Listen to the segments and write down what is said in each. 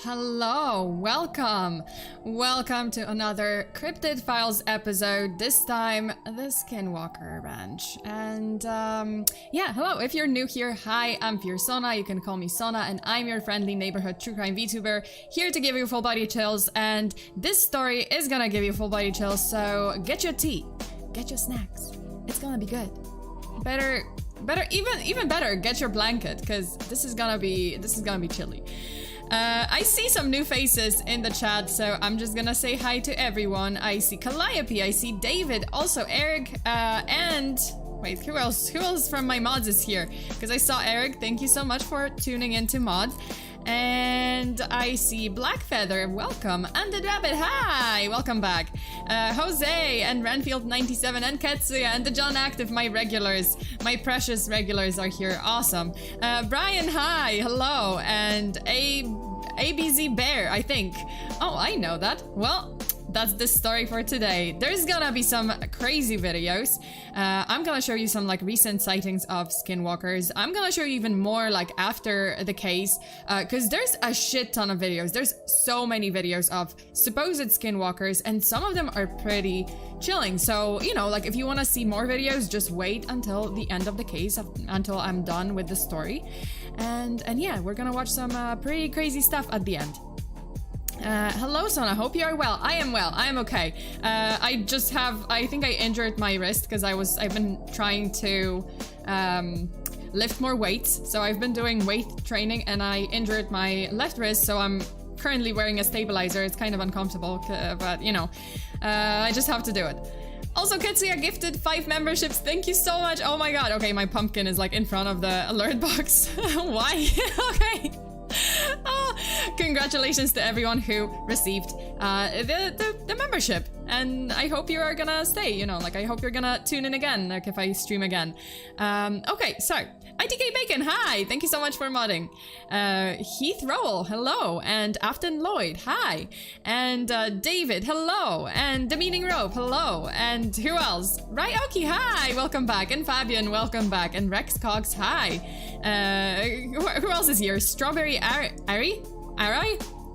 Hello, welcome to another Cryptid Files episode, this time the Skinwalker Ranch. And yeah, hello, if you're new here, hi, I'm FEARSONA, you can call me Sona, and I'm your friendly neighborhood true crime VTuber, here to give you full body chills, and this story is gonna give you full body chills, so get your tea, get your snacks, it's gonna be good. Even better, get your blanket, because this is gonna be chilly. I see some new faces in the chat, so I'm just gonna say hi to everyone. I see Calliope, I see David, also Eric, and wait, who else from my mods is here? Because I saw Eric, thank you so much for tuning into mods. And I see Blackfeather, welcome, and the Rabbit, hi, welcome back. Jose and Renfield97 and Ketsuya and the John Active, my regulars, my precious regulars are here, awesome. Brian, hi, hello, and ABZ Bear, I think. Oh, I know that. Well, that's the story for today. There's gonna be some crazy videos. I'm gonna show you some like recent sightings of skinwalkers. I'm gonna show you even more like after the case, because there's a shit ton of videos. There's so many videos of supposed skinwalkers, and some of them are pretty chilling. So, you know, like if you want to see more videos, just wait until the end of the case, until I'm done with the story. And yeah, we're gonna watch some pretty crazy stuff at the end. Hello Sona, hope you are well. I am well, I am okay. I think I injured my wrist because I've been trying to lift more weights. So I've been doing weight training and I injured my left wrist, so I'm currently wearing a stabilizer. It's kind of uncomfortable, but you know, I just have to do it. Also, Ketsuya gifted 5 memberships. Thank you so much. Oh my god. Okay, my pumpkin is like in front of the alert box. Why? Okay. Oh, congratulations to everyone who received the membership, and I hope you are gonna stay, you know, like I hope you're gonna tune in again, like if I stream again. Okay, so ITK Bacon, hi, thank you so much for modding. Heath Rowell, hello, and Afton Lloyd, hi, and David, hello, and The Meaning Rope, hello, and who else? Ryoki, hi, welcome back, and Fabian, welcome back, and Rex Cox, hi. Who else is here? Strawberry Ari?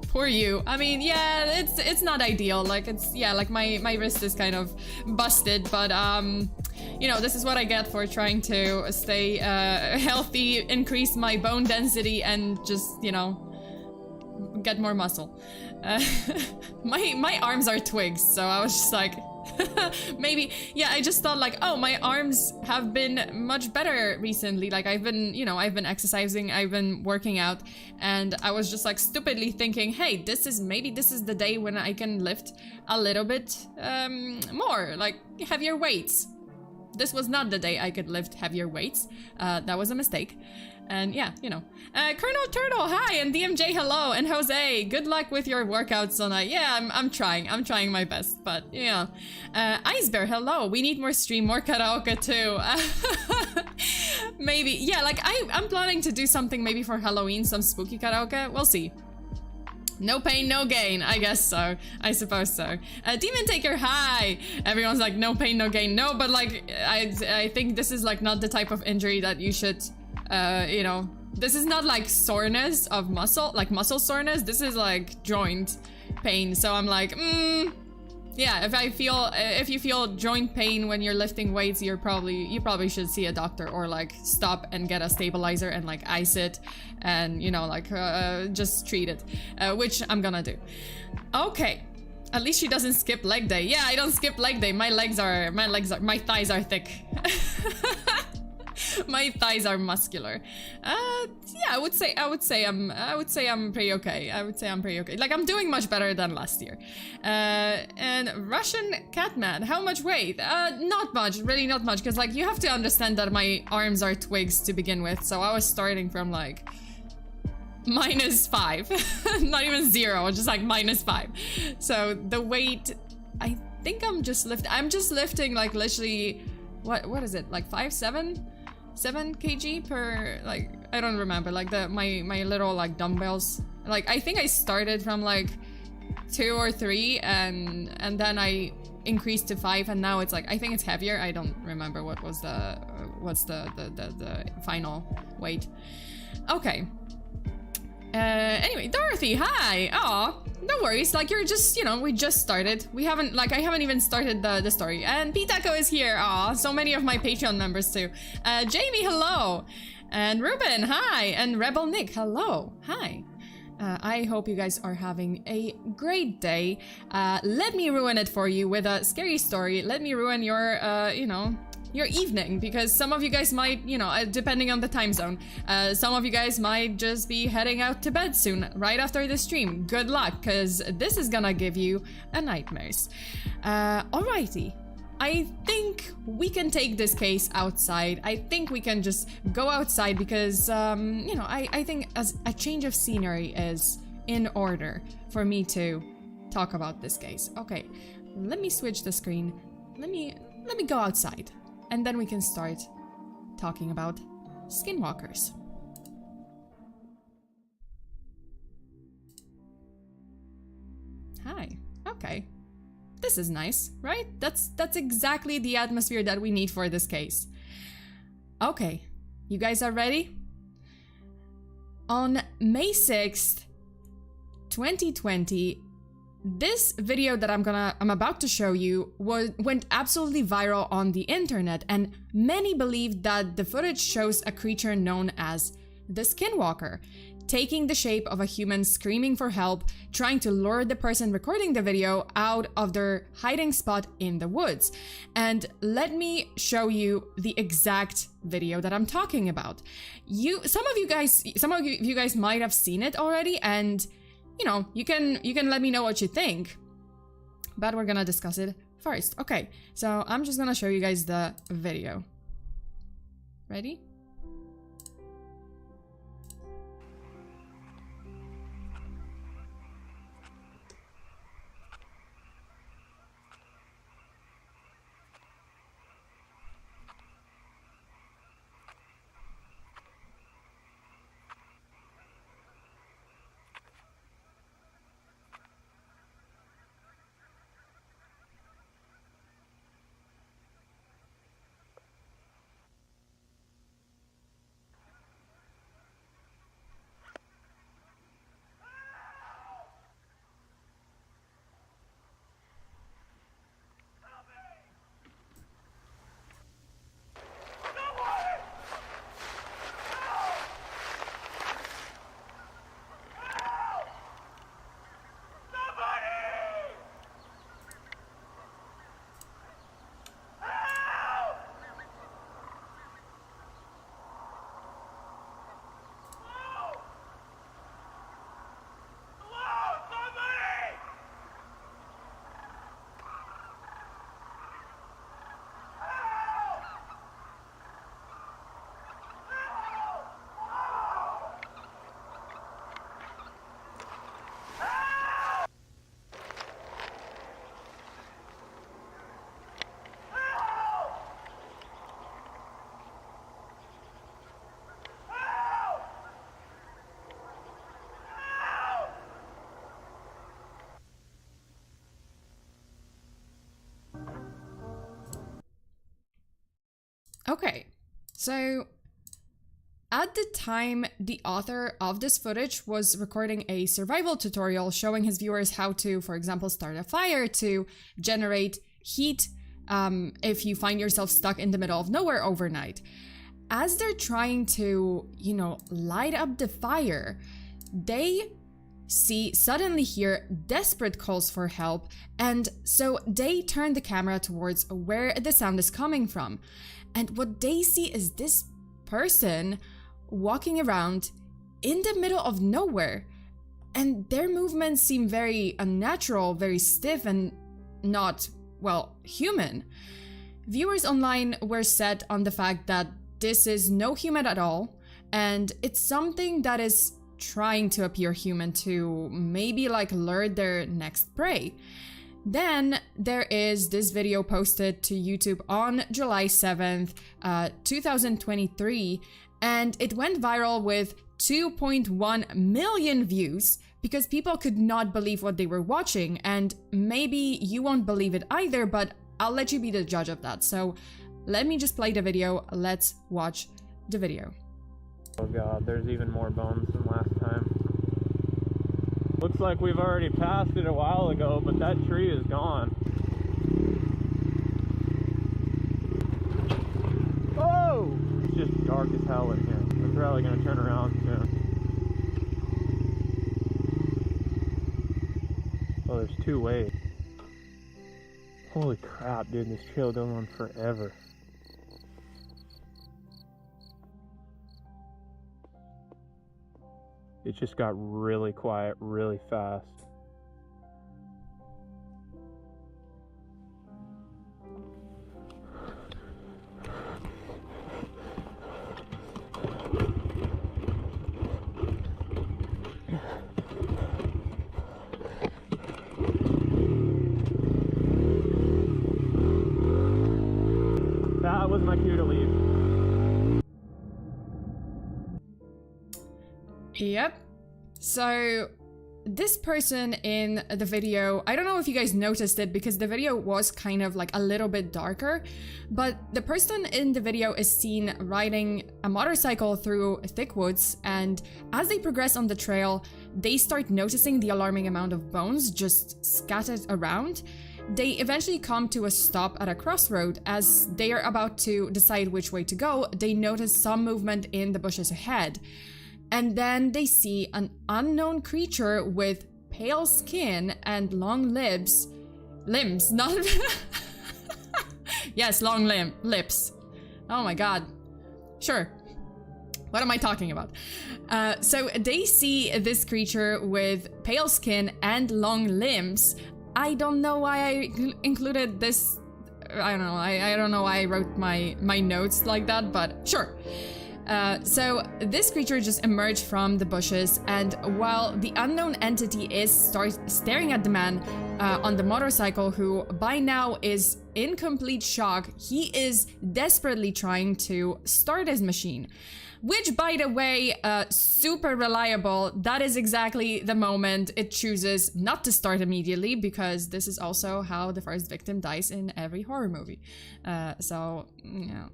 Poor you. I mean, yeah, it's not ideal. Like it's, yeah, like my wrist is kind of busted, but you know, this is what I get for trying to stay healthy, increase my bone density, and just, you know, get more muscle. My arms are twigs, so I was just like, maybe, yeah, I just thought like, oh, my arms have been much better recently. Like I've been, you know, I've been exercising, I've been working out, and I was just like stupidly thinking, hey, maybe this is the day when I can lift a little bit more, like heavier weights. This was not the day I could lift heavier weights. That was a mistake. And yeah, you know. Colonel Turtle, hi, and DMJ, hello, and Jose, good luck with your workouts, Sona. Yeah, I'm trying my best, but yeah. Ice Bear, hello, we need more stream, more karaoke too. Maybe, yeah, like I'm planning to do something maybe for Halloween, some spooky karaoke, we'll see. No pain, no gain. I guess so. I suppose so. Demon Taker, hi! Everyone's like, no pain, no gain. No, but like, I think this is like not the type of injury that you should, you know, this is not like soreness of muscle, like muscle soreness. This is like joint pain. So I'm like, yeah, if you feel joint pain when you're lifting weights, you probably should see a doctor, or like stop and get a stabilizer and like ice it, and you know, like just treat it, which I'm gonna do. Okay, at least she doesn't skip leg day. Yeah, I don't skip leg day. My thighs are thick. My thighs are muscular. Yeah, I would say I'm pretty okay. I would say I'm pretty okay. Like I'm doing much better than last year. And Russian Catman, how much weight? Not much, really not much, because like you have to understand that my arms are twigs to begin with. So I was starting from like -5, not even 0, just like -5. So the weight, I think I'm just lifting like literally, what is it, like 7 kg per, like, I don't remember, like my little like dumbbells. Like I think I started from like 2 or 3 and then I increased to 5, and now it's like, I think it's heavier. I don't remember what's the final weight. Okay. Anyway, Dorothy, hi. Aw, no worries. Like, you're just, you know, we just started. We haven't, like, I haven't even started the story. And Pitako is here. Aw, so many of my Patreon members too. Jamie, hello. And Ruben, hi. And Rebel Nick, hello. Hi. I hope you guys are having a great day. Let me ruin it for you with a scary story. Let me ruin your, you know, your evening, because some of you guys might, you know, depending on the time zone, some of you guys might just be heading out to bed soon, right after the stream. Good luck, because this is gonna give you a nightmares. Alrighty. I think we can take this case outside. I think we can just go outside because, you know, I think as a change of scenery is in order for me to talk about this case. Okay, let me switch the screen. Let me go outside, and then we can start talking about Skinwalkers. Hi. Okay. This is nice, right? That's exactly the atmosphere that we need for this case. Okay, you guys are ready? On May 6th, 2020, this video that I'm about to show you went absolutely viral on the internet, and many believe that the footage shows a creature known as the Skinwalker, taking the shape of a human screaming for help, trying to lure the person recording the video out of their hiding spot in the woods. And let me show you the exact video that I'm talking about. Some of you guys might have seen it already, and you know, you can let me know what you think. But we're gonna discuss it first. Okay, so I'm just gonna show you guys the video. Ready? Okay, so at the time, the author of this footage was recording a survival tutorial showing his viewers how to, for example, start a fire to generate heat if you find yourself stuck in the middle of nowhere overnight. As they're trying to, you know, light up the fire, they suddenly hear desperate calls for help, and so they turn the camera towards where the sound is coming from. And what they see is this person walking around in the middle of nowhere, and their movements seem very unnatural, very stiff, and not, well, human. Viewers online were set on the fact that this is no human at all, and it's something that is trying to appear human to maybe like lure their next prey. Then there is this video posted to YouTube on July 7th, 2023, and it went viral with 2.1 million views because people could not believe what they were watching, and maybe you won't believe it either, but I'll let you be the judge of that. So let me just play the video. Let's watch the video. Oh god, there's even more bones than last time. Looks like we've already passed it a while ago, but that tree is gone. Oh! It's just dark as hell in here. I'm probably gonna turn around soon. Oh, there's two ways. Holy crap, dude, this trail goes on forever. It just got really quiet really fast. That was my cue to leave. Yep. So this person in the video, I don't know if you guys noticed it because the video was kind of like a little bit darker, but the person in the video is seen riding a motorcycle through thick woods, and as they progress on the trail, they start noticing the alarming amount of bones just scattered around. They eventually come to a stop at a crossroad. As they are about to decide which way to go, they notice some movement in the bushes ahead. And then they see an unknown creature with pale skin and long limbs, not... Yes, long lips. Oh my god. Sure. What am I talking about? So they see this creature with pale skin and long limbs. I don't know why I included this. I don't know. I don't know why I wrote my notes like that, but sure. So this creature just emerged from the bushes, and while the unknown entity starts staring at the man on the motorcycle, who by now is in complete shock, he is desperately trying to start his machine. Which, by the way, super reliable. That is exactly the moment it chooses not to start immediately, because this is also how the first victim dies in every horror movie. So, yeah.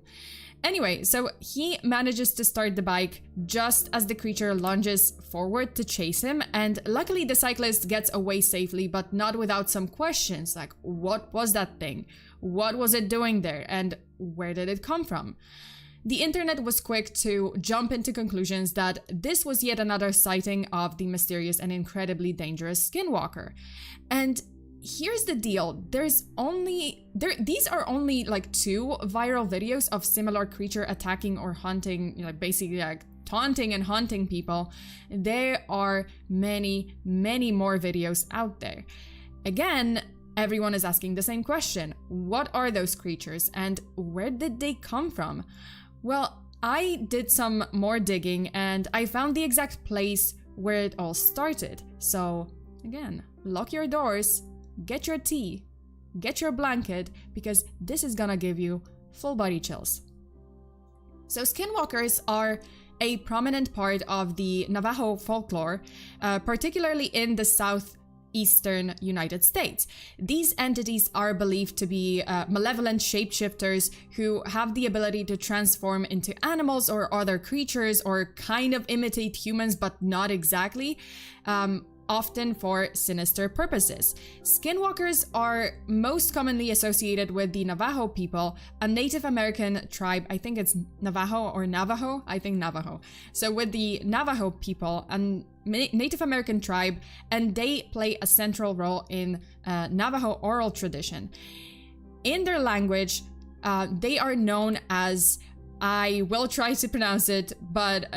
Anyway, so he manages to start the bike just as the creature lunges forward to chase him, and luckily the cyclist gets away safely, but not without some questions, like what was that thing? What was it doing there? And where did it come from? The internet was quick to jump into conclusions that this was yet another sighting of the mysterious and incredibly dangerous Skinwalker. And here's the deal, these are only like 2 viral videos of similar creature attacking or hunting, basically like taunting and hunting people. There are many, many more videos out there. Again, everyone is asking the same question. What are those creatures and where did they come from? Well, I did some more digging and I found the exact place where it all started. So again, lock your doors, get your tea, get your blanket, because this is gonna give you full body chills. So Skinwalkers are a prominent part of the Navajo folklore, particularly in the southeastern United States. These entities are believed to be malevolent shapeshifters who have the ability to transform into animals or other creatures, or kind of imitate humans but not exactly. Often for sinister purposes. Skinwalkers are most commonly associated with the Navajo people, a Native American tribe. I think it's Navajo or Navajo. I think Navajo. So with the Navajo people, a Native American tribe, and they play a central role in Navajo oral tradition. In their language, they are known as, I will try to pronounce it, but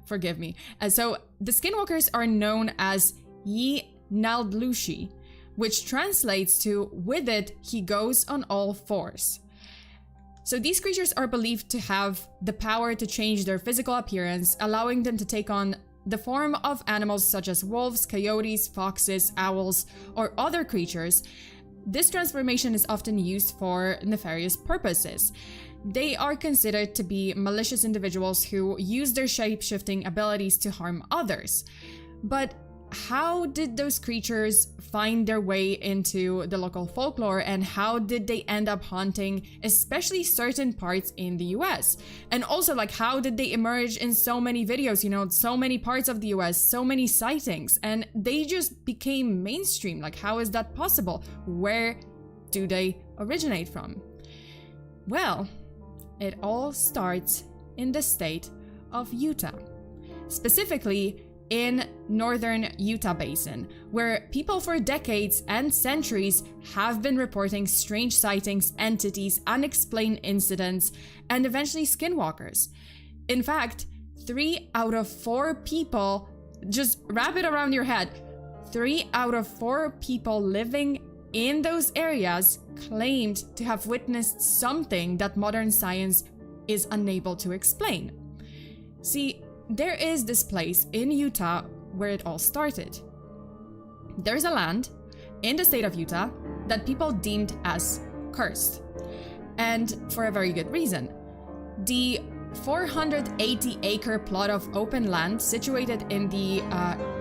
forgive me. So the Skinwalkers are known as Yi Naldlushi, which translates to "with it, he goes on all fours." So these creatures are believed to have the power to change their physical appearance, allowing them to take on the form of animals such as wolves, coyotes, foxes, owls, or other creatures. This transformation is often used for nefarious purposes. They are considered to be malicious individuals who use their shape-shifting abilities to harm others. But how did those creatures find their way into the local folklore, and how did they end up haunting especially certain parts in the US? And also, like, how did they emerge in so many videos, you know, so many parts of the US, so many sightings, and they just became mainstream? Like, how is that possible? Where do they originate from? Well, it all starts in the state of Utah, specifically in northern Utah Basin, where people for decades and centuries have been reporting strange sightings, entities, unexplained incidents, and eventually skinwalkers. In fact, 3 out of 4 people, just wrap it around your head, 3 out of 4 people living in those areas claimed to have witnessed something that modern science is unable to explain. See, there is this place in Utah where it all started. There's a land in the state of Utah that people deemed as cursed, and for a very good reason. The 480-acre plot of open land situated in the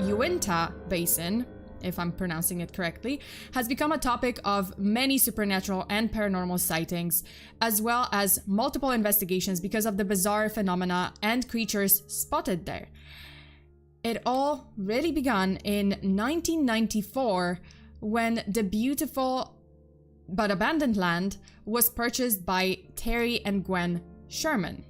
Uinta Basin, if I'm pronouncing it correctly, has become a topic of many supernatural and paranormal sightings, as well as multiple investigations because of the bizarre phenomena and creatures spotted there. It all really began in 1994 when the beautiful but abandoned land was purchased by Terry and Gwen Sherman.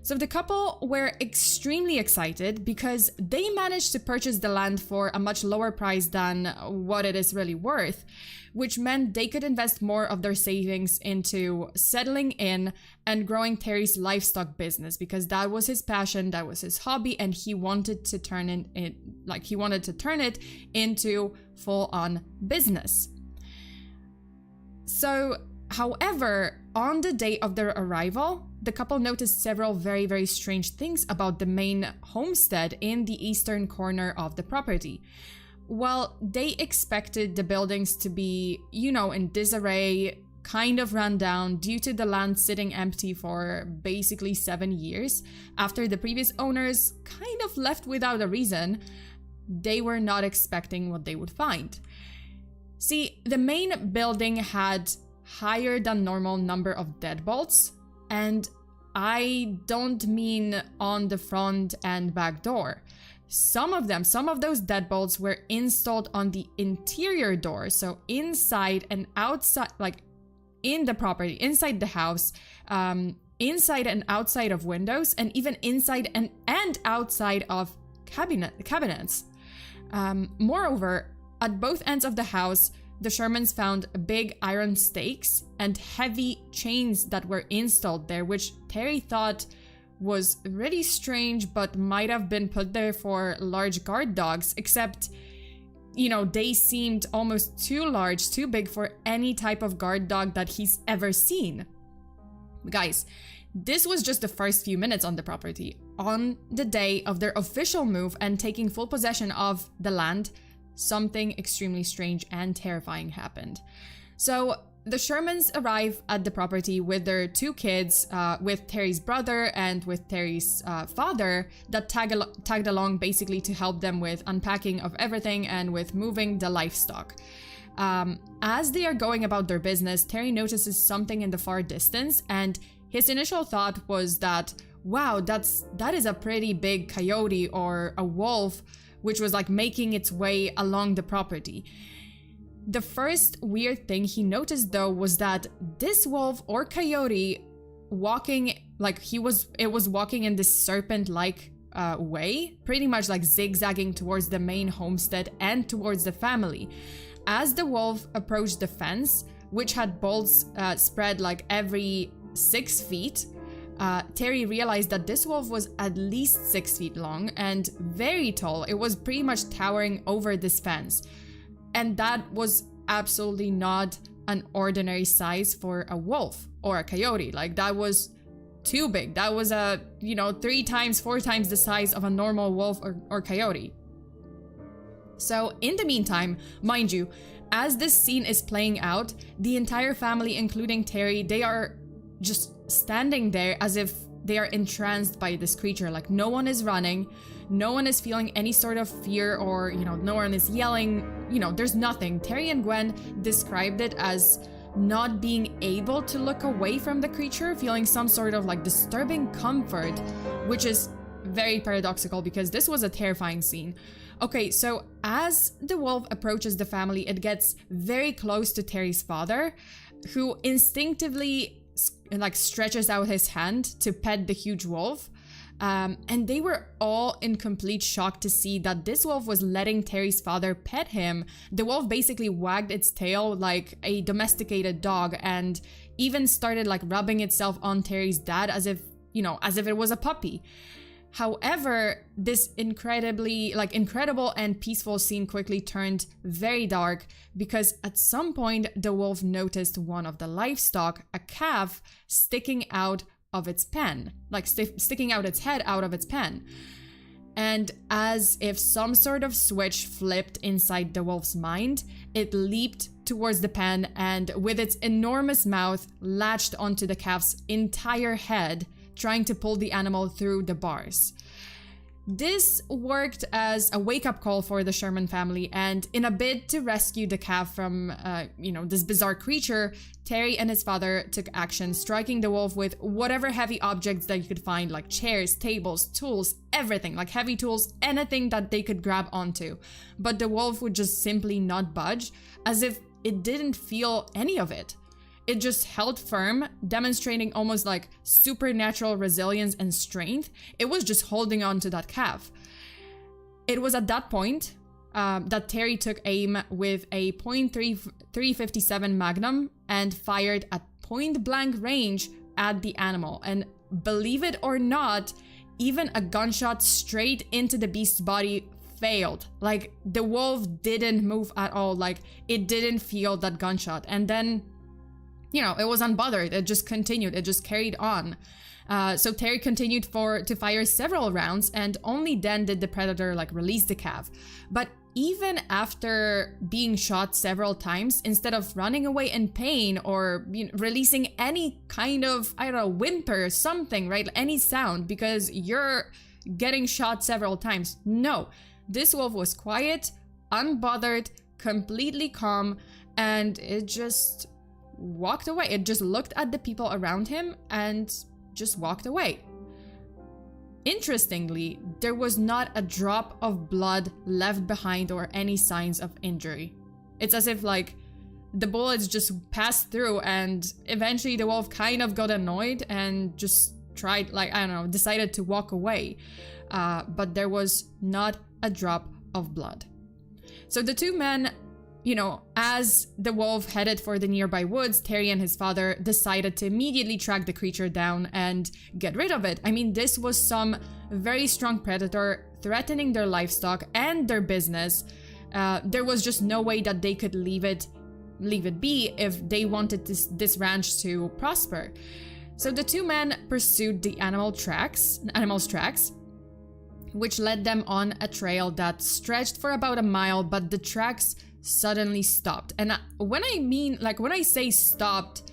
So the couple were extremely excited because they managed to purchase the land for a much lower price than what it is really worth, which meant they could invest more of their savings into settling in and growing Terry's livestock business, because that was his passion, that was his hobby, and he wanted to turn it into full-on business. So, however, on the day of their arrival, the couple noticed several very, very strange things about the main homestead in the eastern corner of the property. Well, they expected the buildings to be, you know, in disarray, kind of run down due to the land sitting empty for basically 7 years after the previous owners kind of left without a reason. They were not expecting what they would find. See, the main building had higher than normal number of deadbolts, and I don't mean on the front and back door. Some of those deadbolts were installed on the interior door, so inside and outside, like in the property, inside the house, inside and outside of windows, and even inside and outside of cabinets. Moreover, at both ends of the house, the Shermans found big iron stakes and heavy chains that were installed there, which Terry thought was really strange, but might have been put there for large guard dogs, except, you know, they seemed almost too large, too big for any type of guard dog that he's ever seen. Guys, this was just the first few minutes on the property. On the day of their official move and taking full possession of the land, something extremely strange and terrifying happened. So the Shermans arrive at the property with their 2 kids, with Terry's brother and with Terry's father, that tagged along basically to help them with unpacking of everything and with moving the livestock. As they are going about their business, Terry notices something in the far distance, and his initial thought was that, wow, that is a pretty big coyote or a wolf, which was like making its way along the property. The first weird thing he noticed though was that this wolf or coyote walking, like it was walking in this serpent-like way, pretty much like zigzagging towards the main homestead and towards the family. As the wolf approached the fence, which had bolts spread like every 6 feet, Terry realized that this wolf was at least 6 feet long and very tall. It was pretty much towering over this fence. And that was absolutely not an ordinary size for a wolf or a coyote. Like, that was too big. That was 3 times, 4 times the size of a normal wolf or coyote. So in the meantime, mind you, as this scene is playing out, the entire family, including Terry, they are just standing there as if they are entranced by this creature. Like, no one is running, no one is feeling any sort of fear, or, you know, no one is yelling, you know, there's nothing. Terry and Gwen described it as not being able to look away from the creature, feeling some sort of like disturbing comfort, which is very paradoxical because this was a terrifying scene. Okay, so as the wolf approaches the family, it gets very close to Terry's father, who instinctively like stretches out his hand to pet the huge wolf. And they were all in complete shock to see that this wolf was letting Terry's father pet him. The wolf basically wagged its tail like a domesticated dog and even started like rubbing itself on Terry's dad as if, you know, as if it was a puppy. However, this incredible and peaceful scene quickly turned very dark because at some point the wolf noticed one of the livestock, a calf, sticking out of its pen, like sticking out its head out of its pen. And as if some sort of switch flipped inside the wolf's mind, it leaped towards the pen and with its enormous mouth latched onto the calf's entire head, trying to pull the animal through the bars. This worked as a wake-up call for the Sherman family, and in a bid to rescue the calf from, this bizarre creature, Terry and his father took action, striking the wolf with whatever heavy objects that you could find, like chairs, tables, tools, everything, like heavy tools, anything that they could grab onto. But the wolf would just simply not budge, as if it didn't feel any of it. It just held firm, demonstrating almost like supernatural resilience and strength. It was just holding on to that calf. It was at that point that Terry took aim with a .357 Magnum and fired at point blank range at the animal. And believe it or not, even a gunshot straight into the beast's body failed. Like, the wolf didn't move at all. Like, it didn't feel that gunshot. And then, you know, it was unbothered. It just continued. It just carried on. So Terry continued to fire several rounds, and only then did the predator like release the calf. But even after being shot several times, instead of running away in pain or releasing any kind of, I don't know, whimper, something, right? Any sound, because you're getting shot several times. No, this wolf was quiet, unbothered, completely calm, and it just walked away. It just looked at the people around him and just walked away. Interestingly, there was not a drop of blood left behind or any signs of injury. It's as if like the bullets just passed through, and eventually the wolf kind of got annoyed and just tried, like, I don't know, decided to walk away. But there was not a drop of blood. So the two men, you know, as the wolf headed for the nearby woods, Terry and his father decided to immediately track the creature down and get rid of it. I mean, this was some very strong predator threatening their livestock and their business. There was just no way that they could leave it be if they wanted this ranch to prosper. So the two men pursued the animal's tracks, which led them on a trail that stretched for about a mile, but the tracks suddenly stopped. And when I say stopped,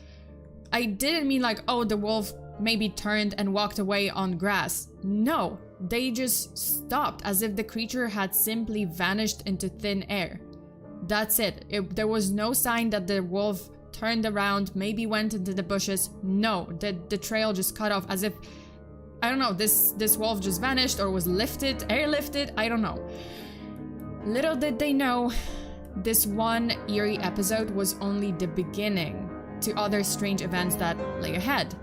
I didn't mean like, oh, the wolf maybe turned and walked away on grass. No, they just stopped, as if the creature had simply vanished into thin air. That's it. There was no sign that the wolf turned around, maybe went into the bushes. No, the trail just cut off, as if, I don't know, this wolf just vanished or was airlifted, I don't know. Little did they know, this one eerie episode was only the beginning to other strange events that lay ahead.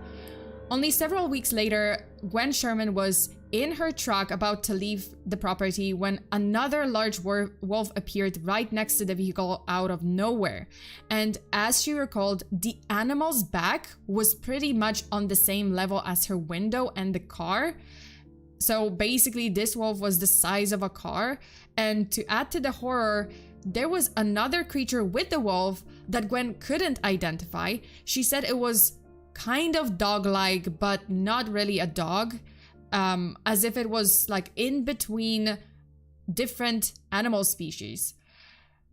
Only several weeks later, Gwen Sherman was in her truck about to leave the property when another large wolf appeared right next to the vehicle out of nowhere. And as she recalled, the animal's back was pretty much on the same level as her window and the car. So basically, this wolf was the size of a car. And to add to the horror, there was another creature with the wolf that Gwen couldn't identify. She said it was kind of dog-like, but not really a dog, as if it was like in between different animal species.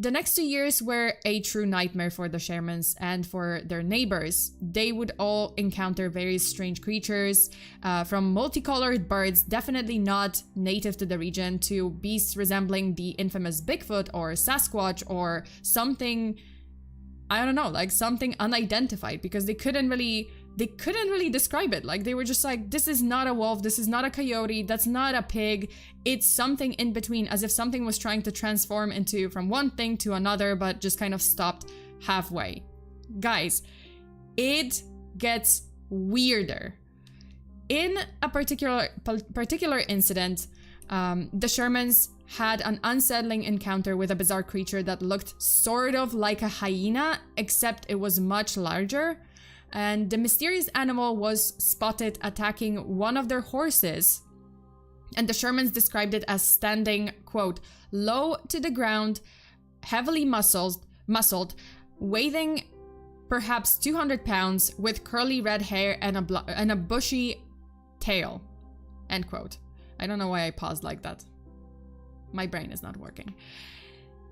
The next 2 years were a true nightmare for the Shermans and for their neighbors. They would all encounter various strange creatures, from multicolored birds, definitely not native to the region, to beasts resembling the infamous Bigfoot or Sasquatch or something, I don't know, like something unidentified, because they couldn't really describe it. Like, they were just like, this is not a wolf, this is not a coyote, that's not a pig, it's something in between, as if something was trying to transform into from one thing to another, but just kind of stopped halfway. Guys, it gets weirder. In a particular incident, the Shermans had an unsettling encounter with a bizarre creature that looked sort of like a hyena, except it was much larger. And the mysterious animal was spotted attacking one of their horses. And the Shermans described it as standing, quote, low to the ground, heavily muscled, weighing perhaps 200 pounds, with curly red hair and a bushy tail, end quote. I don't know why I paused like that. My brain is not working.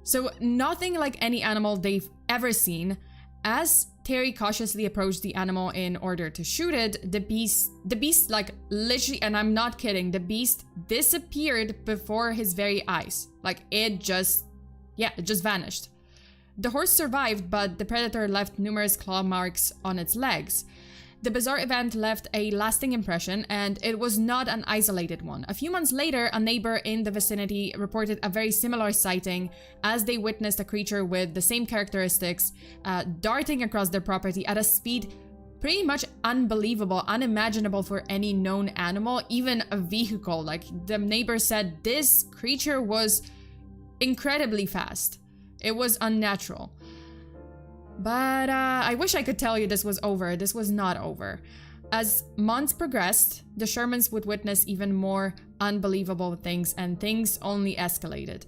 So nothing like any animal they've ever seen. As Terry cautiously approached the animal in order to shoot it, the beast, like, literally, and I'm not kidding, the beast disappeared before his very eyes. Like, it just vanished. The horse survived, but the predator left numerous claw marks on its legs. The bizarre event left a lasting impression, and it was not an isolated one. A few months later, a neighbor in the vicinity reported a very similar sighting, as they witnessed a creature with the same characteristics darting across their property at a speed pretty much unbelievable, unimaginable for any known animal, even a vehicle. Like, the neighbor said this creature was incredibly fast. It was unnatural. But I wish I could tell you this was over. This was not over. As months progressed, the Shermans would witness even more unbelievable things, and things only escalated.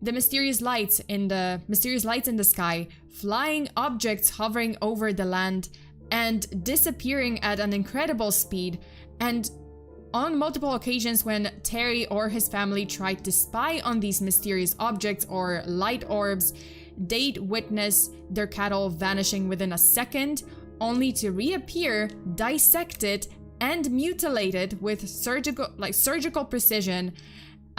The mysterious lights in the sky, flying objects hovering over the land, and disappearing at an incredible speed. And on multiple occasions when Terry or his family tried to spy on these mysterious objects or light orbs, they'd witness their cattle vanishing within a second, only to reappear dissected and mutilated with surgical precision,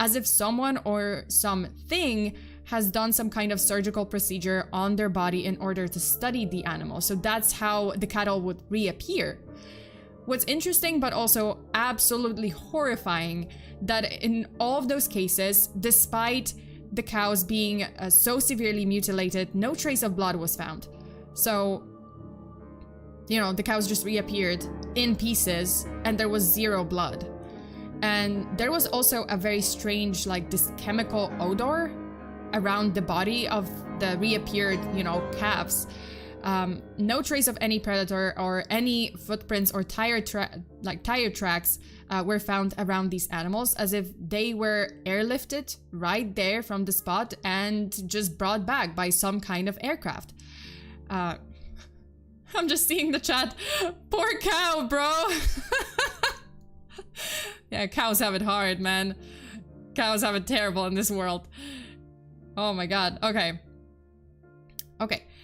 as if someone or something has done some kind of surgical procedure on their body in order to study the animal. So that's how the cattle would reappear. What's interesting, but also absolutely horrifying, that in all of those cases, despite the cows being so severely mutilated, no trace of blood was found. So, you know, the cows just reappeared in pieces and there was zero blood. And there was also a very strange, like, this chemical odor around the body of the reappeared, calves. No trace of any predator or any footprints or tire tracks were found around these animals, as if they were airlifted right there from the spot and just brought back by some kind of aircraft. I'm just seeing the chat. Poor cow, bro. Yeah, cows have it hard, man. Cows have it terrible in this world. Oh my god. Okay.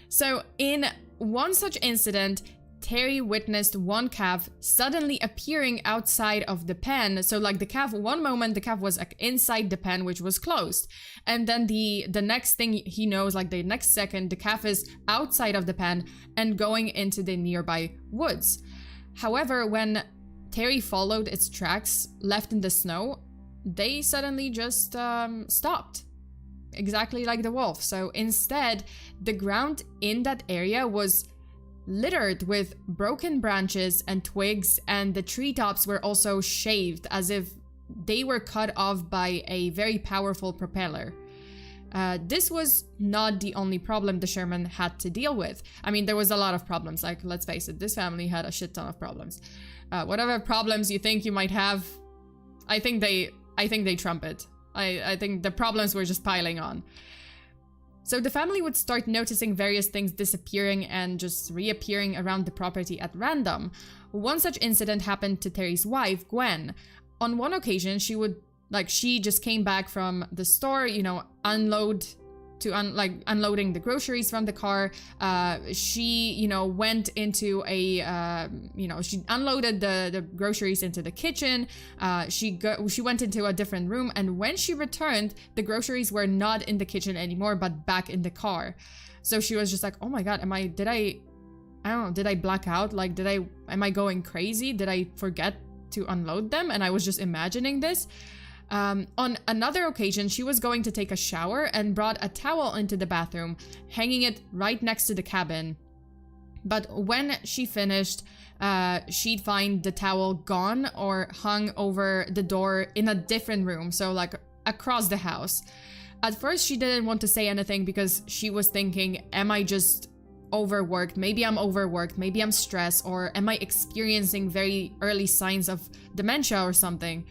So in one such incident, Terry witnessed one calf suddenly appearing outside of the pen. So like one moment the calf was like inside the pen, which was closed. And then the next thing he knows, like the next second, the calf is outside of the pen and going into the nearby woods. However, when Terry followed its tracks left in the snow, they suddenly just stopped. Exactly like the wolf. So instead, the ground in that area was littered with broken branches and twigs, and the treetops were also shaved as if they were cut off by a very powerful propeller. This was not the only problem the Sherman had to deal with. I mean, there was a lot of problems. Like, let's face it, this family had a shit ton of problems. Whatever problems you think you might have, I think they trump it. I think the problems were just piling on. So the family would start noticing various things disappearing and just reappearing around the property at random. One such incident happened to Terry's wife, Gwen. On one occasion, she just came back from the store, unload unloading the groceries from the car. She, you know, went into a, you know, she unloaded the groceries into the kitchen. She went into a different room, and when she returned, the groceries were not in the kitchen anymore, but back in the car. So she was just like, oh my God, did I black out? Like, am I going crazy? Did I forget to unload them? And I was just imagining this. On another occasion, she was going to take a shower and brought a towel into the bathroom, hanging it right next to the cabin. But when she finished, she'd find the towel gone or hung over the door in a different room, so like across the house. At first, she didn't want to say anything because she was thinking, am I just overworked? Maybe I'm overworked, maybe I'm stressed, or am I experiencing very early signs of dementia or something?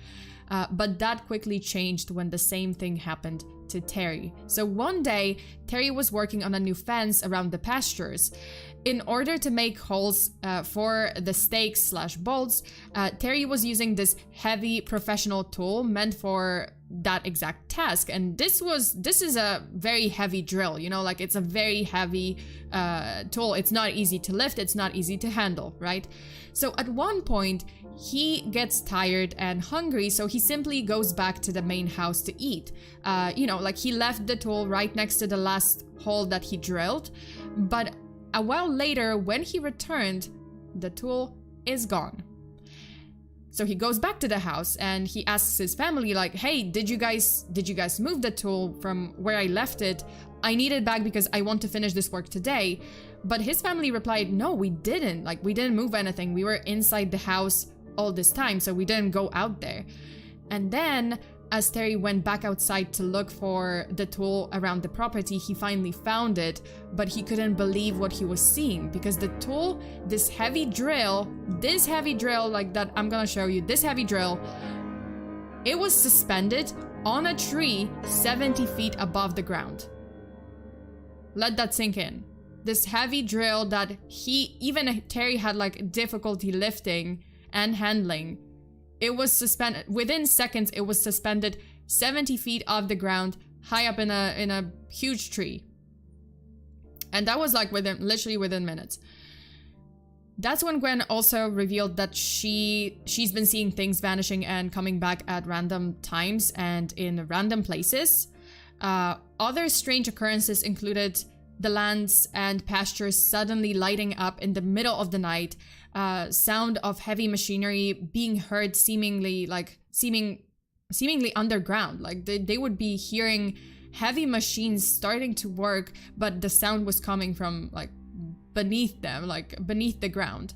But that quickly changed when the same thing happened to Terry. So one day, Terry was working on a new fence around the pastures. In order to make holes for the stakes / bolts, Terry was using this heavy professional tool meant for that exact task. And this is a very heavy drill, you know, like it's a very heavy tool. It's not easy to lift, it's not easy to handle, right? So at one point, he gets tired and hungry, so he simply goes back to the main house to eat. You know, like he left the tool right next to the last hole that he drilled, but a while later, when he returned, the tool is gone. So he goes back to the house and he asks his family, like, hey, did you guys move the tool from where I left it? I need it back because I want to finish this work today. But his family replied, no, we didn't. Like, we didn't move anything. We were inside the house all this time, so we didn't go out there. And then, as Terry went back outside to look for the tool around the property, he finally found it, but he couldn't believe what he was seeing because the tool, this heavy drill like that I'm gonna show you, this heavy drill, it was suspended on a tree 70 feet above the ground. Let that sink in. This heavy drill that even Terry had like difficulty lifting and handling, it was suspended within seconds. It was suspended 70 feet off the ground, high up in a huge tree, and that was like literally within minutes. That's when Gwen also revealed that she's been seeing things vanishing and coming back at random times and in random places. Other strange occurrences included the lands and pastures suddenly lighting up in the middle of the night, sound of heavy machinery being heard seemingly underground. Like they would be hearing heavy machines starting to work, but the sound was coming from like beneath them, like beneath the ground.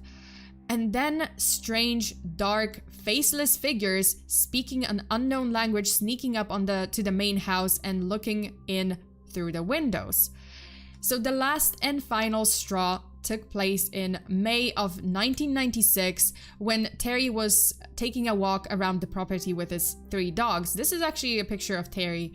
And then strange, dark, faceless figures speaking an unknown language sneaking up to the main house and looking in through the windows. So the last and final straw took place in May of 1996 when Terry was taking a walk around the property with his 3 dogs. This is actually a picture of Terry.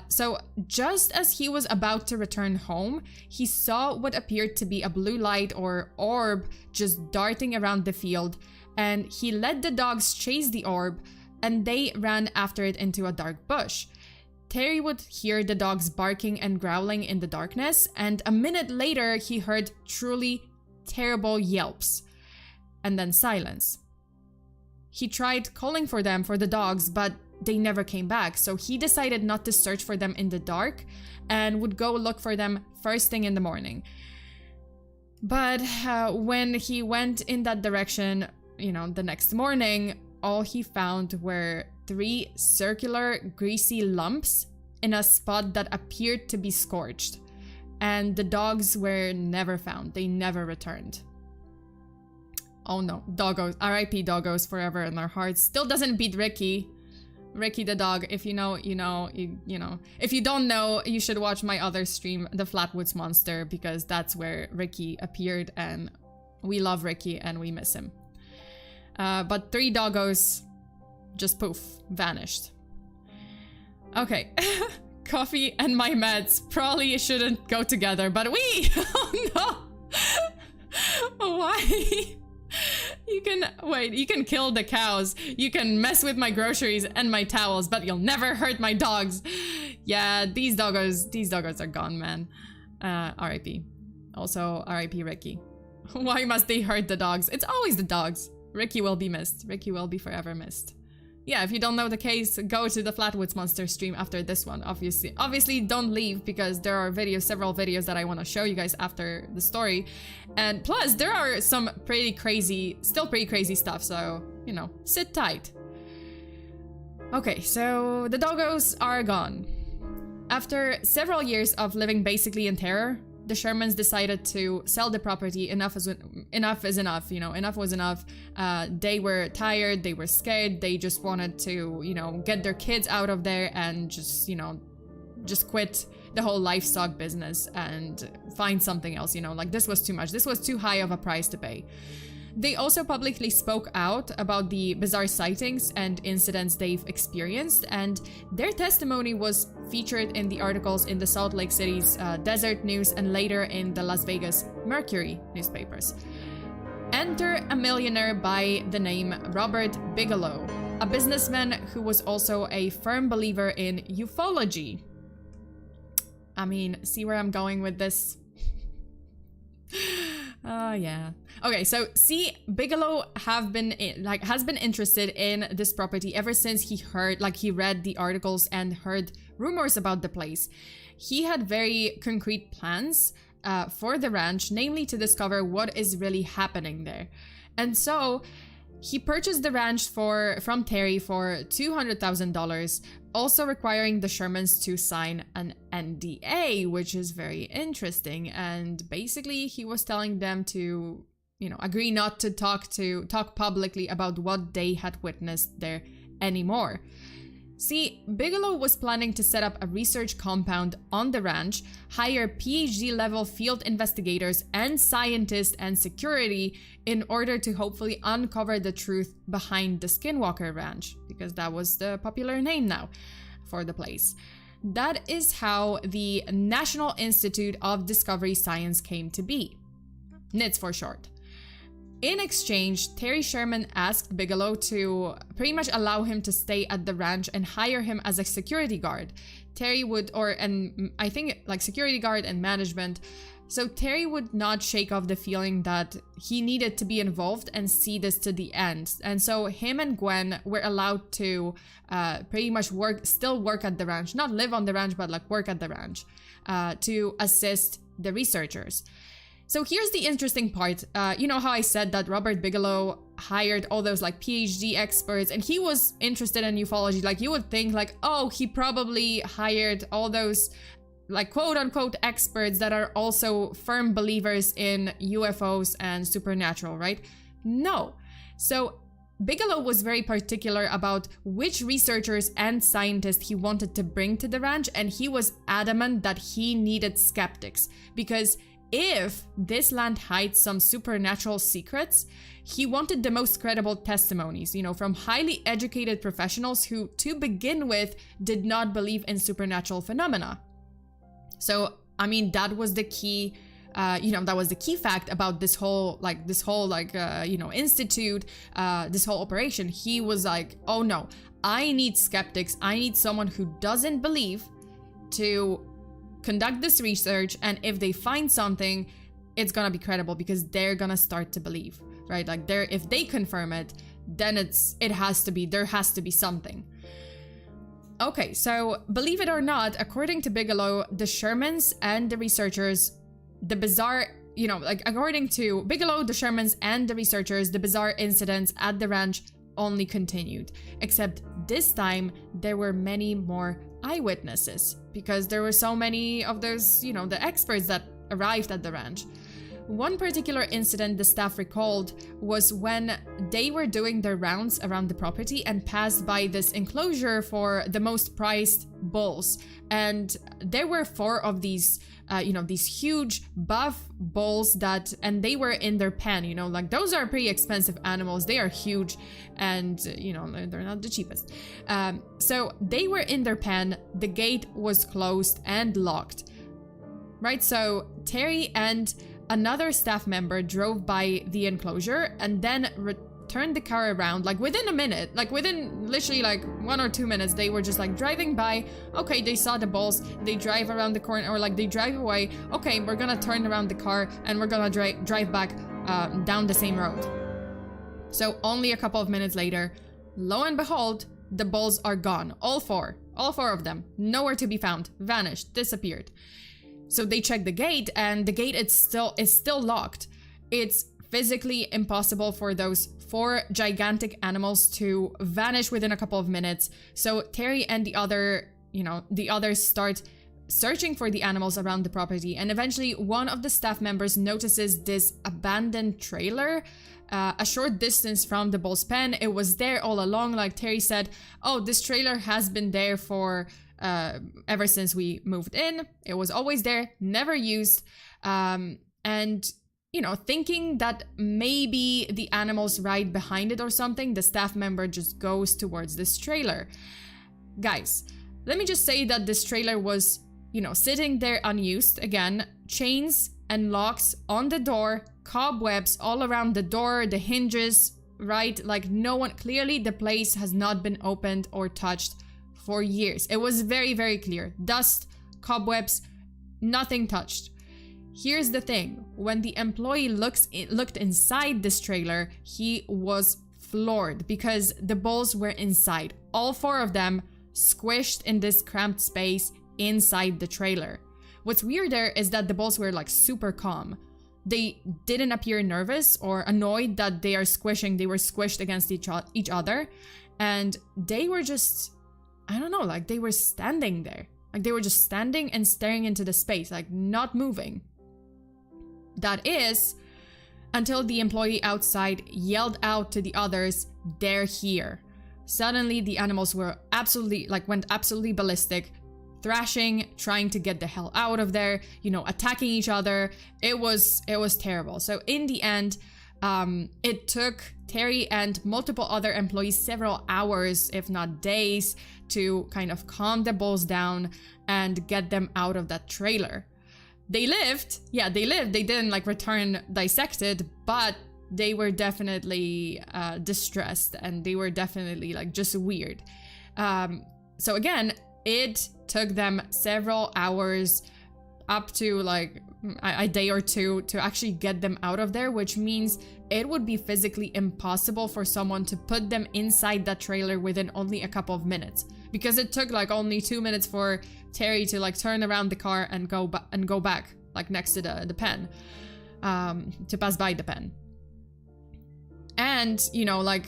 So just as he was about to return home, he saw what appeared to be a blue light or orb just darting around the field, and he let the dogs chase the orb, and they ran after it into a dark bush. Terry would hear the dogs barking and growling in the darkness, and a minute later he heard truly terrible yelps, and then silence. He tried calling for the dogs, but they never came back, so he decided not to search for them in the dark and would go look for them first thing in the morning. But when he went in that direction, you know, the next morning, all he found were 3 circular, greasy lumps in a spot that appeared to be scorched. And the dogs were never found. They never returned. Oh no, doggos. R.I.P. doggos forever in our hearts. Still doesn't beat Ricky. Ricky the dog. If you know, you know, you know. If you don't know, you should watch my other stream, The Flatwoods Monster, because that's where Ricky appeared, and we love Ricky and we miss him. But 3 doggos just poof, vanished. Okay, coffee and my meds probably shouldn't go together, but oh no! Why? You can kill the cows, you can mess with my groceries and my towels, but you'll never hurt my dogs. Yeah, these doggos are gone, man. R.I.P. Also, R.I.P. Ricky. Why must they hurt the dogs? It's always the dogs. Ricky will be missed. Ricky will be forever missed. Yeah, if you don't know the case, go to the Flatwoods Monster stream after this one, obviously. Obviously, don't leave, because there are several videos that I want to show you guys after the story. And plus, there are some still pretty crazy stuff, so, you know, sit tight. Okay, so the doggos are gone. After several years of living basically in terror, the Shermans decided to sell the property. Enough is enough, you know, enough was enough. They were tired, they were scared, they just wanted to, you know, get their kids out of there and just, you know, just quit the whole livestock business and find something else, you know, like this was too much. This was too high of a price to pay. They also publicly spoke out about the bizarre sightings and incidents they've experienced, and their testimony was featured in the articles in the Salt Lake City's Desert News and later in the Las Vegas Mercury newspapers. Enter a millionaire by the name Robert Bigelow, a businessman who was also a firm believer in ufology. I mean, see where I'm going with this? Yeah. Okay, so see, Bigelow has been interested in this property ever since he read the articles and heard rumors about the place. He had very concrete plans for the ranch, namely to discover what is really happening there. And so he purchased the ranch from Terry for $200,000, also requiring the Shermans to sign an NDA, which is very interesting. And basically, he was telling them to, you know, agree not to talk publicly about what they had witnessed there anymore. See, Bigelow was planning to set up a research compound on the ranch, hire PhD-level field investigators and scientists and security in order to hopefully uncover the truth behind the Skinwalker Ranch, because that was the popular name now for the place. That is how the National Institute of Discovery Science came to be. NIDS for short. In exchange, Terry Sherman asked Bigelow to pretty much allow him to stay at the ranch and hire him as a security guard. Security guard and management. So Terry would not shake off the feeling that he needed to be involved and see this to the end. And so him and Gwen were allowed to pretty much still work at the ranch, not live on the ranch, but like work at the ranch to assist the researchers. So here's the interesting part. You know how I said that Robert Bigelow hired all those like PhD experts and he was interested in ufology. Like you would think like, oh, he probably hired all those like quote unquote experts that are also firm believers in UFOs and supernatural, right? No. So Bigelow was very particular about which researchers and scientists he wanted to bring to the ranch, and he was adamant that he needed skeptics, because if this land hides some supernatural secrets, he wanted the most credible testimonies, you know, from highly educated professionals who, to begin with, did not believe in supernatural phenomena. So, I mean, that was the key, that was the key fact about this whole institute, this whole operation. He was like, oh no, I need skeptics. I need someone who doesn't believe to conduct this research, and if they find something, it's gonna be credible because they're gonna start to believe, right? Like if they confirm it, then there has to be something. Okay, so believe it or not, according to Bigelow, the Shermans and the researchers, according to Bigelow, the Shermans and the researchers, the bizarre incidents at the ranch only continued, except this time there were many more eyewitnesses because there were so many of those, the experts that arrived at the ranch. One particular incident the staff recalled was when they were doing their rounds around the property and passed by this enclosure for the most prized bulls. And there were 4 of these, these huge buff bulls and they were in their pen, like those are pretty expensive animals. They are huge and, they're not the cheapest. So they were in their pen. The gate was closed and locked, right? So Terry and another staff member drove by the enclosure and then turned the car around, like within a minute, like within literally like 1 or 2 minutes, they were just like driving by. Okay, they saw the bulls, they drive around the corner, or like they drive away. Okay, we're gonna turn around the car and we're gonna drive back down the same road. So only a couple of minutes later, lo and behold, the bulls are gone. All four of them, nowhere to be found, vanished, disappeared. So they check the gate, and the gate is still locked. It's physically impossible for those 4 gigantic animals to vanish within a couple of minutes. So Terry and the others start searching for the animals around the property, and eventually one of the staff members notices this abandoned trailer a short distance from the bull's pen. It was there all along. Like Terry said, oh, this trailer has been there for ever since we moved in. It was always there, never used. And, you know, thinking that maybe the animals ride behind it or something, the staff member just goes towards this trailer. Guys, let me just say that this trailer was, you know, sitting there unused. Again, chains and locks on the door, cobwebs all around the door, the hinges, right? Like no one, clearly the place has not been opened or touched for years. It was very, very clear. Dust, cobwebs, nothing touched. Here's the thing. When the employee looked inside this trailer, he was floored because the bulls were inside. All 4 of them squished in this cramped space inside the trailer. What's weirder is that the bulls were like super calm. They didn't appear nervous or annoyed that they are squishing. They were squished against each other. And they were just, I don't know, like they were standing there. Like they were just standing and staring into the space, like not moving. That is, until the employee outside yelled out to the others, "They're here." Suddenly the animals were went absolutely ballistic, thrashing, trying to get the hell out of there, you know, attacking each other. It was terrible. So in the end, it took Terry and multiple other employees several hours, if not days, to kind of calm the bulls down and get them out of that trailer. They lived. Yeah, they lived. They didn't like return dissected, but they were definitely distressed, and they were definitely like just weird. So again, it took them several hours, up to like a day or two, to actually get them out of there, which means it would be physically impossible for someone to put them inside that trailer within only a couple of minutes, because it took like only 2 minutes for Terry to like turn around the car and go back like next to the pen, to pass by the pen. And you know, like,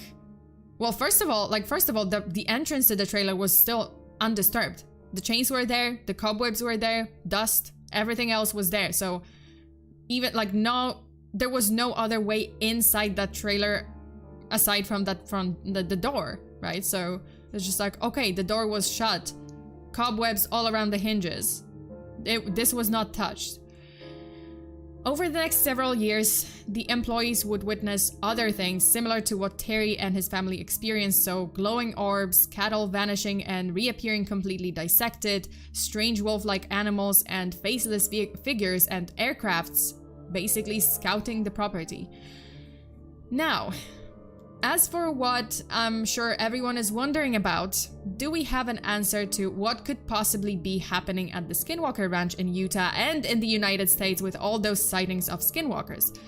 well, first of all, the entrance to the trailer was still undisturbed. The chains were there, the cobwebs were there, dust, everything else was there. So even like there was no other way inside that trailer aside from the door, right? So it's just like, okay, the door was shut, cobwebs all around the hinges. This was not touched. Over the next several years, the employees would witness other things similar to what Terry and his family experienced. So glowing orbs, cattle vanishing and reappearing completely dissected, strange wolf-like animals and faceless figures, and aircrafts basically scouting the property. Now, as for what I'm sure everyone is wondering about, do we have an answer to what could possibly be happening at the Skinwalker Ranch in Utah and in the United States with all those sightings of Skinwalkers?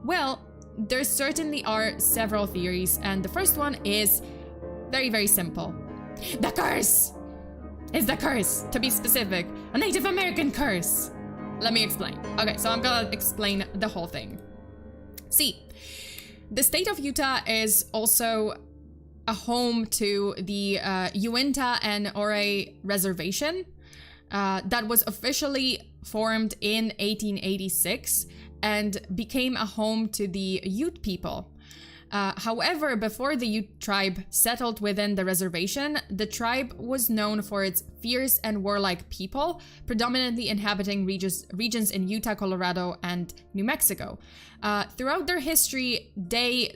Well, there certainly are several theories, and the first one is very, very simple. The curse! It's the curse, to be specific. A Native American curse! Let me explain. Okay, so I'm gonna explain the whole thing. See, the state of Utah is also a home to the Uinta and Ore Reservation that was officially formed in 1886 and became a home to the Ute people. However, before the Ute tribe settled within the reservation, the tribe was known for its fierce and warlike people, predominantly inhabiting regions in Utah, Colorado, and New Mexico. Throughout their history,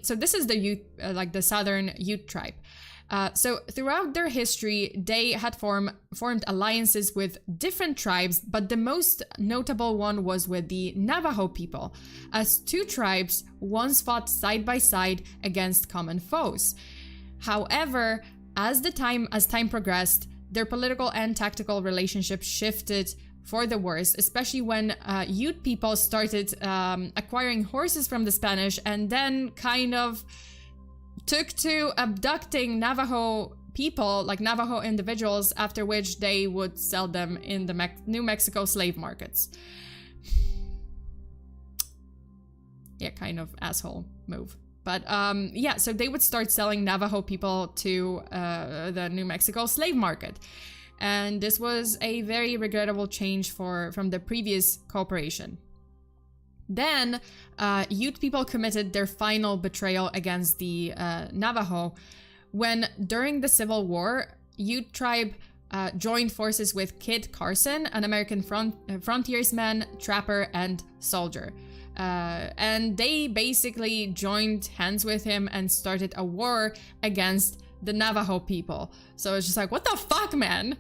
so this is the Ute, like the Southern Ute tribe. So throughout their history, they had formed alliances with different tribes, but the most notable one was with the Navajo people, as two tribes once fought side by side against common foes. However, as time progressed, their political and tactical relationship shifted for the worse, especially when Ute people started acquiring horses from the Spanish and then kind of took to abducting Navajo people, like Navajo individuals, after which they would sell them in the New Mexico slave markets. Yeah, kind of asshole move. But yeah, so they would start selling Navajo people to the New Mexico slave market. And this was a very regrettable change from the previous cooperation. Then, Ute people committed their final betrayal against the Navajo when, during the Civil War, Ute tribe joined forces with Kit Carson, an American frontiersman, trapper, and soldier. And they basically joined hands with him and started a war against the Navajo people. So it's just like, what the fuck, man?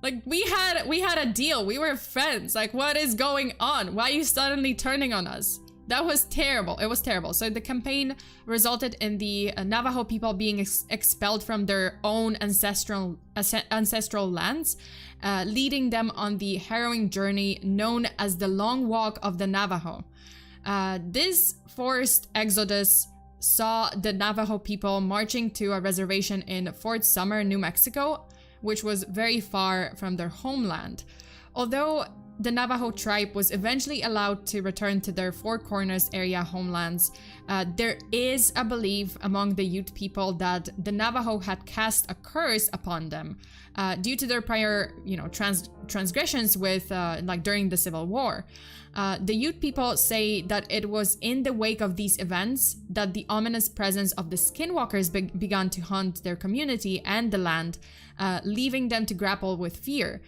Like, we had a deal. We were friends. Like, what is going on? Why are you suddenly turning on us? That was terrible. It was terrible. So the campaign resulted in the Navajo people being expelled from their own ancestral lands, leading them on the harrowing journey known as the Long Walk of the Navajo. This forced exodus saw the Navajo people marching to a reservation in Fort Summer, New Mexico, which was very far from their homeland. Although the Navajo tribe was eventually allowed to return to their Four Corners area homelands, there is a belief among the Ute people that the Navajo had cast a curse upon them due to their prior, transgressions with, during the Civil War. The Ute people say that it was in the wake of these events that the ominous presence of the Skinwalkers began to haunt their community and the land, leaving them to grapple with fear.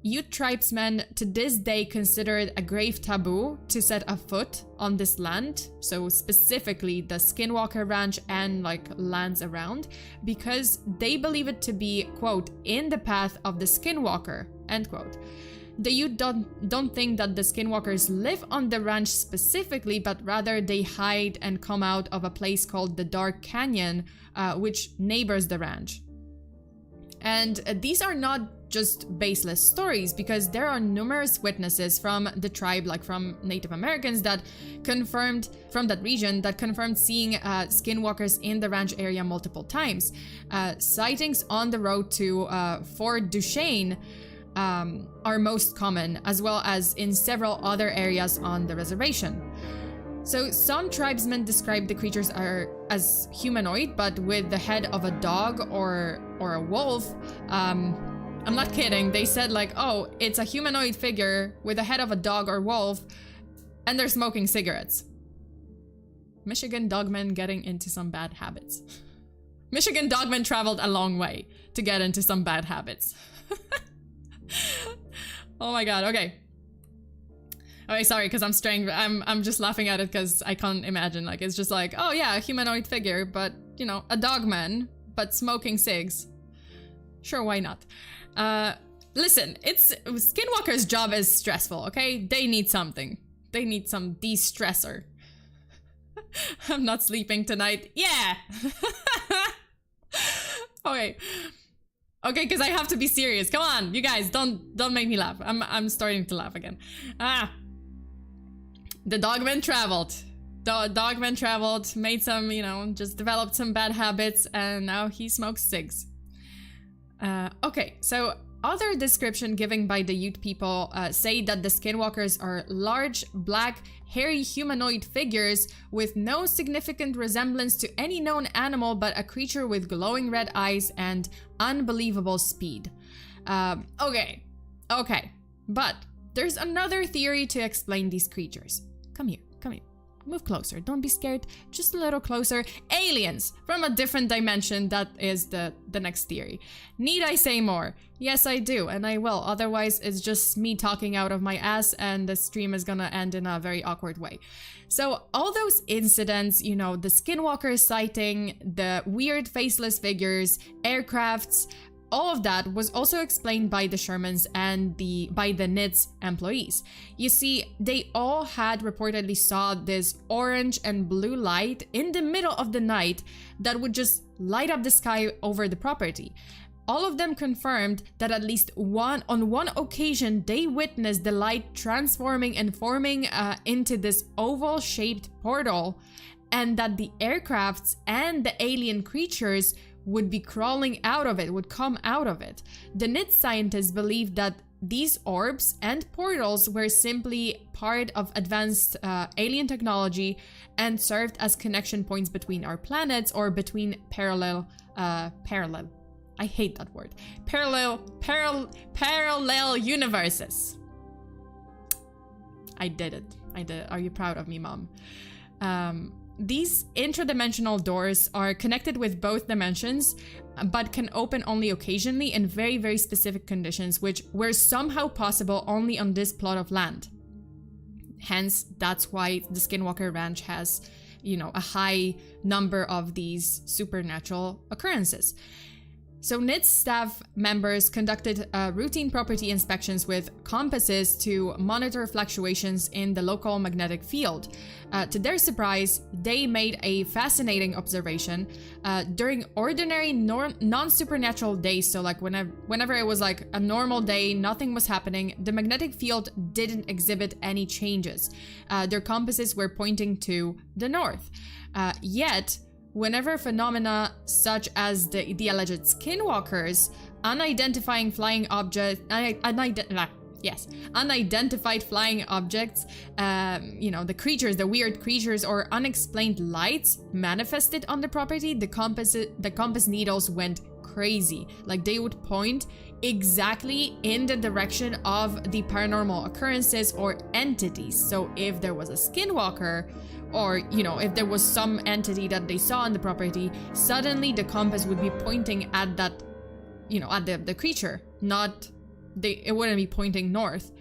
Ute tribesmen to this day consider it a grave taboo to set a foot on this land, so specifically the Skinwalker Ranch and lands around, because they believe it to be, quote, in the path of the Skinwalker, end quote. The Ute don't think that the Skinwalkers live on the ranch specifically, but rather they hide and come out of a place called the Dark Canyon, which neighbors the ranch. And these are not just baseless stories, because there are numerous witnesses from the tribe, from Native Americans that confirmed, from that region, that confirmed seeing skinwalkers in the ranch area multiple times. Sightings on the road to Fort Duchesne are most common, as well as in several other areas on the reservation. So some tribesmen describe the creatures as humanoid, but with the head of a dog or a wolf. I'm not kidding. They said oh, it's a humanoid figure with the head of a dog or wolf, and they're smoking cigarettes. Michigan dogmen getting into some bad habits. Michigan dogmen traveled a long way to get into some bad habits. Oh my god, okay. Okay, sorry, because I'm just laughing at it because I can't imagine. It's just oh yeah, a humanoid figure, but, a dogman, but smoking cigs. Sure, why not? Listen, Skinwalker's job is stressful, okay? They need something. They need some de-stressor. I'm not sleeping tonight. Yeah! Okay. Okay, because I have to be serious. Come on, you guys, don't make me laugh. I'm starting to laugh again. The dogman traveled. Dogman traveled, made some, just developed some bad habits, and now he smokes cigs. Okay, so other description given by the Ute people say that the Skinwalkers are large, black, hairy humanoid figures with no significant resemblance to any known animal, but a creature with glowing red eyes and unbelievable speed. Okay, but there's another theory to explain these creatures. Come here. Move closer. Don't be scared. Just a little closer. Aliens from a different dimension. That is the next theory. Need I say more? Yes, I do, and I will. Otherwise, it's just me talking out of my ass, and the stream is gonna end in a very awkward way. So all those incidents, you know, the Skinwalker sighting, the weird faceless figures, aircrafts, all of that was also explained by the Shermans and by the NIDS employees. You see, they all had reportedly saw this orange and blue light in the middle of the night that would just light up the sky over the property. All of them confirmed that at least on one occasion they witnessed the light transforming and forming into this oval-shaped portal, and that the aircrafts and the alien creatures would be crawling out of it, would come out of it. The NIDS scientists believe that these orbs and portals were simply part of advanced alien technology and served as connection points between our planets or between parallel, I hate that word, parallel universes. I did it. Are you proud of me, Mom? These intradimensional doors are connected with both dimensions, but can open only occasionally in very, very specific conditions, which were somehow possible only on this plot of land. Hence, that's why the Skinwalker Ranch has, you know, a high number of these supernatural occurrences. So NIDS staff members conducted routine property inspections with compasses to monitor fluctuations in the local magnetic field. To their surprise, they made a fascinating observation. During ordinary non-supernatural days, so like whenever it was like a normal day, nothing was happening, the magnetic field didn't exhibit any changes. Their compasses were pointing to the north. Yet, whenever phenomena such as the alleged Skinwalkers, unidentified flying objects, you know, the creatures, the weird creatures or unexplained lights manifested on the property, the compass needles went crazy. Like they would point exactly in the direction of the paranormal occurrences or entities. So if there was a Skinwalker, or, you know, if there was some entity that they saw on the property, suddenly the compass would be pointing at that, you know, at the creature. It wouldn't be pointing north.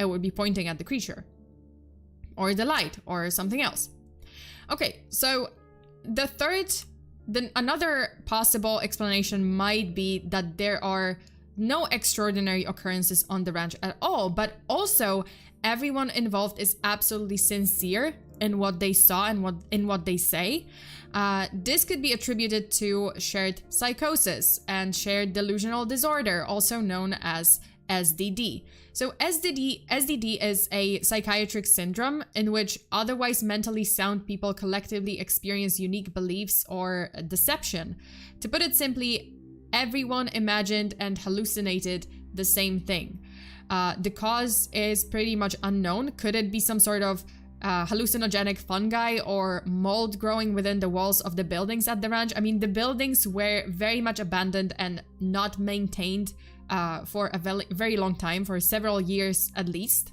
It would be pointing at the creature. Or the light, or something else. Okay, so another possible explanation might be that there are no extraordinary occurrences on the ranch at all, but also everyone involved is absolutely sincere in what they saw and in what they say. This could be attributed to shared psychosis and shared delusional disorder, also known as SDD. So SDD is a psychiatric syndrome in which otherwise mentally sound people collectively experience unique beliefs or deception. To put it simply, everyone imagined and hallucinated the same thing. The cause is pretty much unknown. Could it be some sort of hallucinogenic fungi or mold growing within the walls of the buildings at the ranch? I mean, the buildings were very much abandoned and not maintained for a very long time, for several years at least,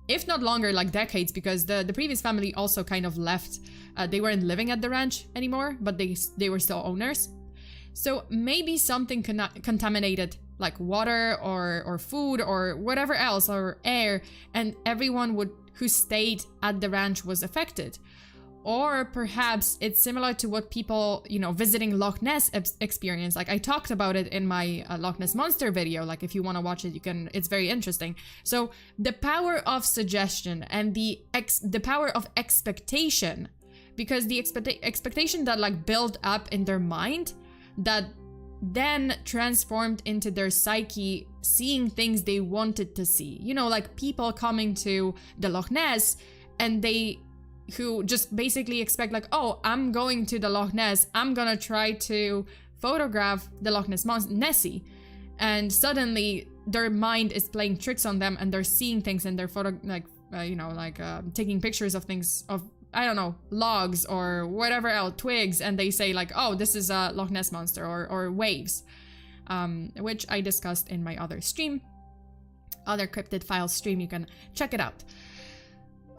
if not longer, like decades, because the previous family also kind of left. They weren't living at the ranch anymore, but they were still owners. So maybe something contaminated, like water or food or whatever else, or air, and everyone who stayed at the ranch was affected. Or perhaps it's similar to what people, you know, visiting Loch Ness experience. Like I talked about it in my Loch Ness Monster video. Like if you want to watch it, you can. It's very interesting. So the power of suggestion and the power of expectation, because the expectation that like built up in their mind, that then transformed into their psyche, seeing things they wanted to see. You know, like people coming to the Loch Ness and who just basically expect like, oh, I'm going to the Loch Ness, I'm gonna try to photograph the Loch Ness Nessie. And suddenly their mind is playing tricks on them and they're seeing things and they're taking pictures of things, of, I don't know, logs or whatever else, twigs, and they say like, oh, this is a Loch Ness monster or waves, which I discussed in my other stream, other Cryptid Files stream. You can check it out.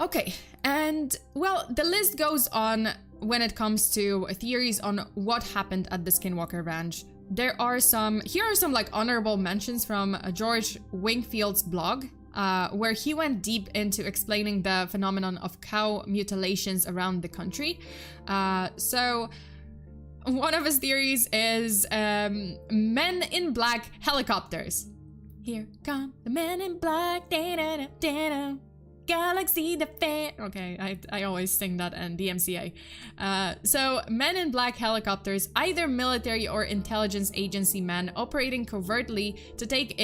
Okay, and well, the list goes on when it comes to theories on what happened at the Skinwalker Ranch. Here are some like honorable mentions from George Wingfield's blog, where he went deep into explaining the phenomenon of cow mutilations around the country. So one of his theories is men in black helicopters. Here come the men in black, da-da-da-da-da. Galaxy the fair. Okay, I always sing that in DMCA. So men in black helicopters, either military or intelligence agency men operating covertly to take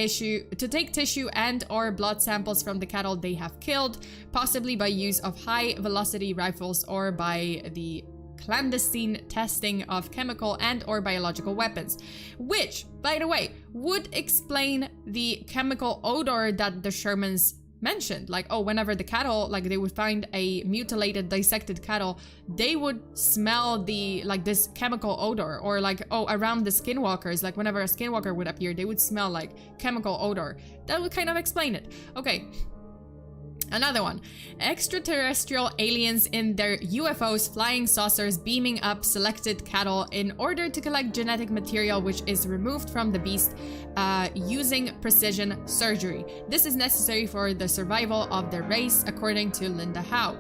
tissue and or blood samples from the cattle they have killed, possibly by use of high velocity rifles or by the clandestine testing of chemical and or biological weapons, which, by the way, would explain the chemical odor that the Shermans mentioned. Like, oh, whenever the cattle, like, they would find a mutilated, dissected cattle, they would smell the, like, this chemical odor, or like, oh, around the Skinwalkers, like whenever a Skinwalker would appear, they would smell like chemical odor. That would kind of explain it. Okay. Another one. Extraterrestrial aliens in their UFOs, flying saucers, beaming up selected cattle in order to collect genetic material which is removed from the beast using precision surgery. This is necessary for the survival of the race, according to Linda Howe.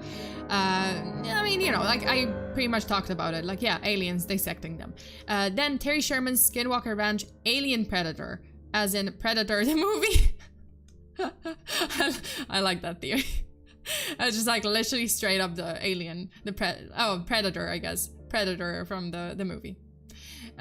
I mean, you know, like, I pretty much talked about it. Like, yeah, aliens dissecting them. Then Terry Sherman's Skinwalker Ranch alien predator, as in Predator the movie. I like that theory. It's just like literally straight up the alien, Predator, I guess. Predator from the movie.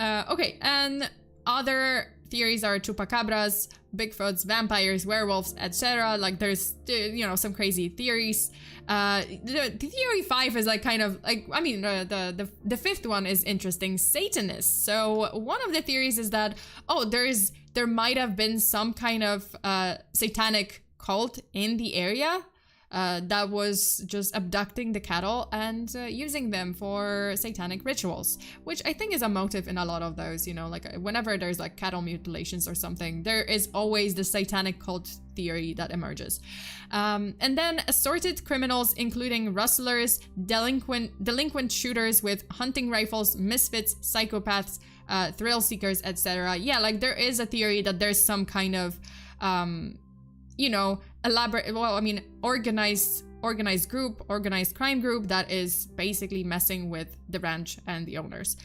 Okay, and other theories are chupacabras, Bigfoots, vampires, werewolves, etc. Like, there's, you know, some crazy theories. The theory 5 is like kind of like, I mean, the fifth one is interesting, Satanists. So one of the theories is that, oh, there might have been some kind of satanic cult in the area that was just abducting the cattle and using them for satanic rituals, which I think is a motive in a lot of those, you know, like whenever there's like cattle mutilations or something, there is always the satanic cult theory that emerges. And then assorted criminals, including rustlers, delinquent shooters with hunting rifles, misfits, psychopaths, thrill seekers, etc. Yeah, like there is a theory that there's some kind of you know, organized crime group that is basically messing with the ranch and the owners.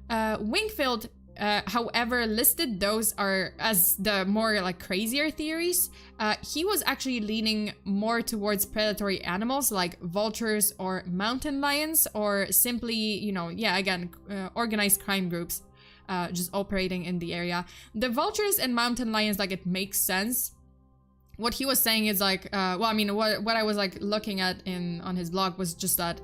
Wingfield, however, listed those as the more like crazier theories. He was actually leaning more towards predatory animals like vultures or mountain lions, or simply, you know, yeah, again, organized crime groups just operating in the area. The vultures and mountain lions, like, it makes sense. What he was saying is like, well, I mean, what I was like looking at on his blog was just that,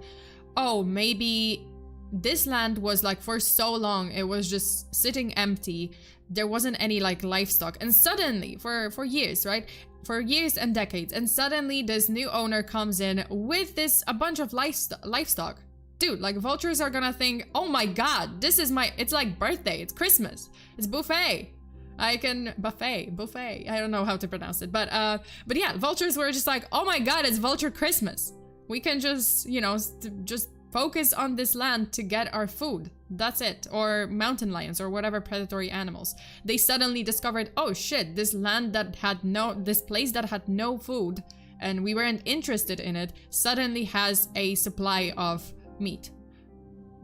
oh, maybe this land was like, for so long, it was just sitting empty. There wasn't any like livestock. And suddenly, for years, right? For years and decades. And suddenly this new owner comes in with a bunch of livestock. Dude, like, vultures are gonna think, oh my God, it's like birthday, it's Christmas, it's buffet. Buffet. I don't know how to pronounce it, but yeah, vultures were just like, oh my God, it's vulture Christmas. We can just, you know, just focus on this land to get our food. That's it. Or mountain lions or whatever predatory animals. They suddenly discovered, oh shit, this place that had no food and we weren't interested in it suddenly has a supply of meat.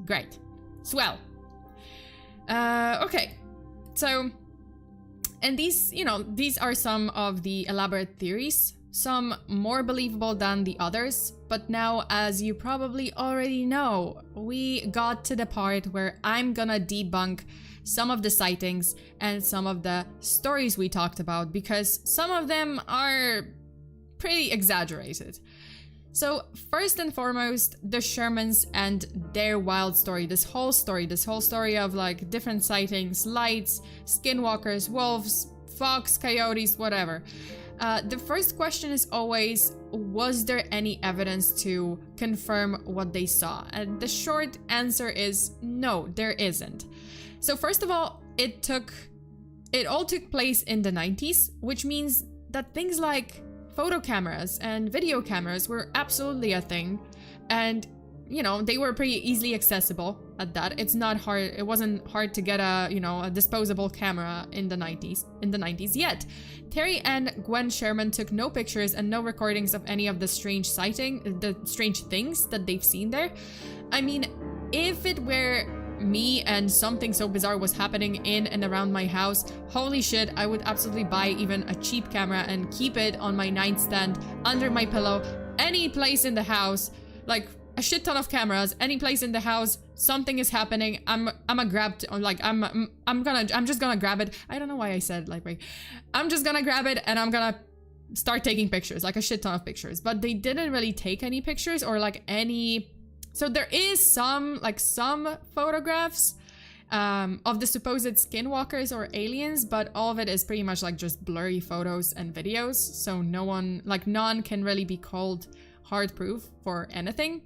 Great. Swell. Okay. So, and these, you know, these are some of the elaborate theories, some more believable than the others. But now, as you probably already know, we got to the part where I'm gonna debunk some of the sightings and some of the stories we talked about, because some of them are pretty exaggerated. So first and foremost, the Shermans and their wild story, this whole story of like different sightings, lights, skinwalkers, wolves, fox, coyotes, whatever. The first question is always, was there any evidence to confirm what they saw? And the short answer is no, there isn't. So first of all, it all took place in the 90s, which means that things like photo cameras and video cameras were absolutely a thing, and you know, they were pretty easily accessible at that. It's not hard, it wasn't hard to get a, you know, a disposable camera in the 90s yet. Terry and Gwen Sherman took no pictures and no recordings of any of the strange things that they've seen there. I mean, if it were me and something so bizarre was happening in and around my house, holy shit, I would absolutely buy even a cheap camera and keep it on my nightstand, under my pillow, any place in the house, like a shit ton of cameras, any place in the house, something is happening, I'm just gonna grab it. I don't know why I said like, I'm just gonna grab it and I'm gonna start taking pictures, like a shit ton of pictures. But they didn't really take any pictures or like any, so there is some photographs of the supposed skinwalkers or aliens, but all of it is pretty much like just blurry photos and videos, so none can really be called hard proof for anything.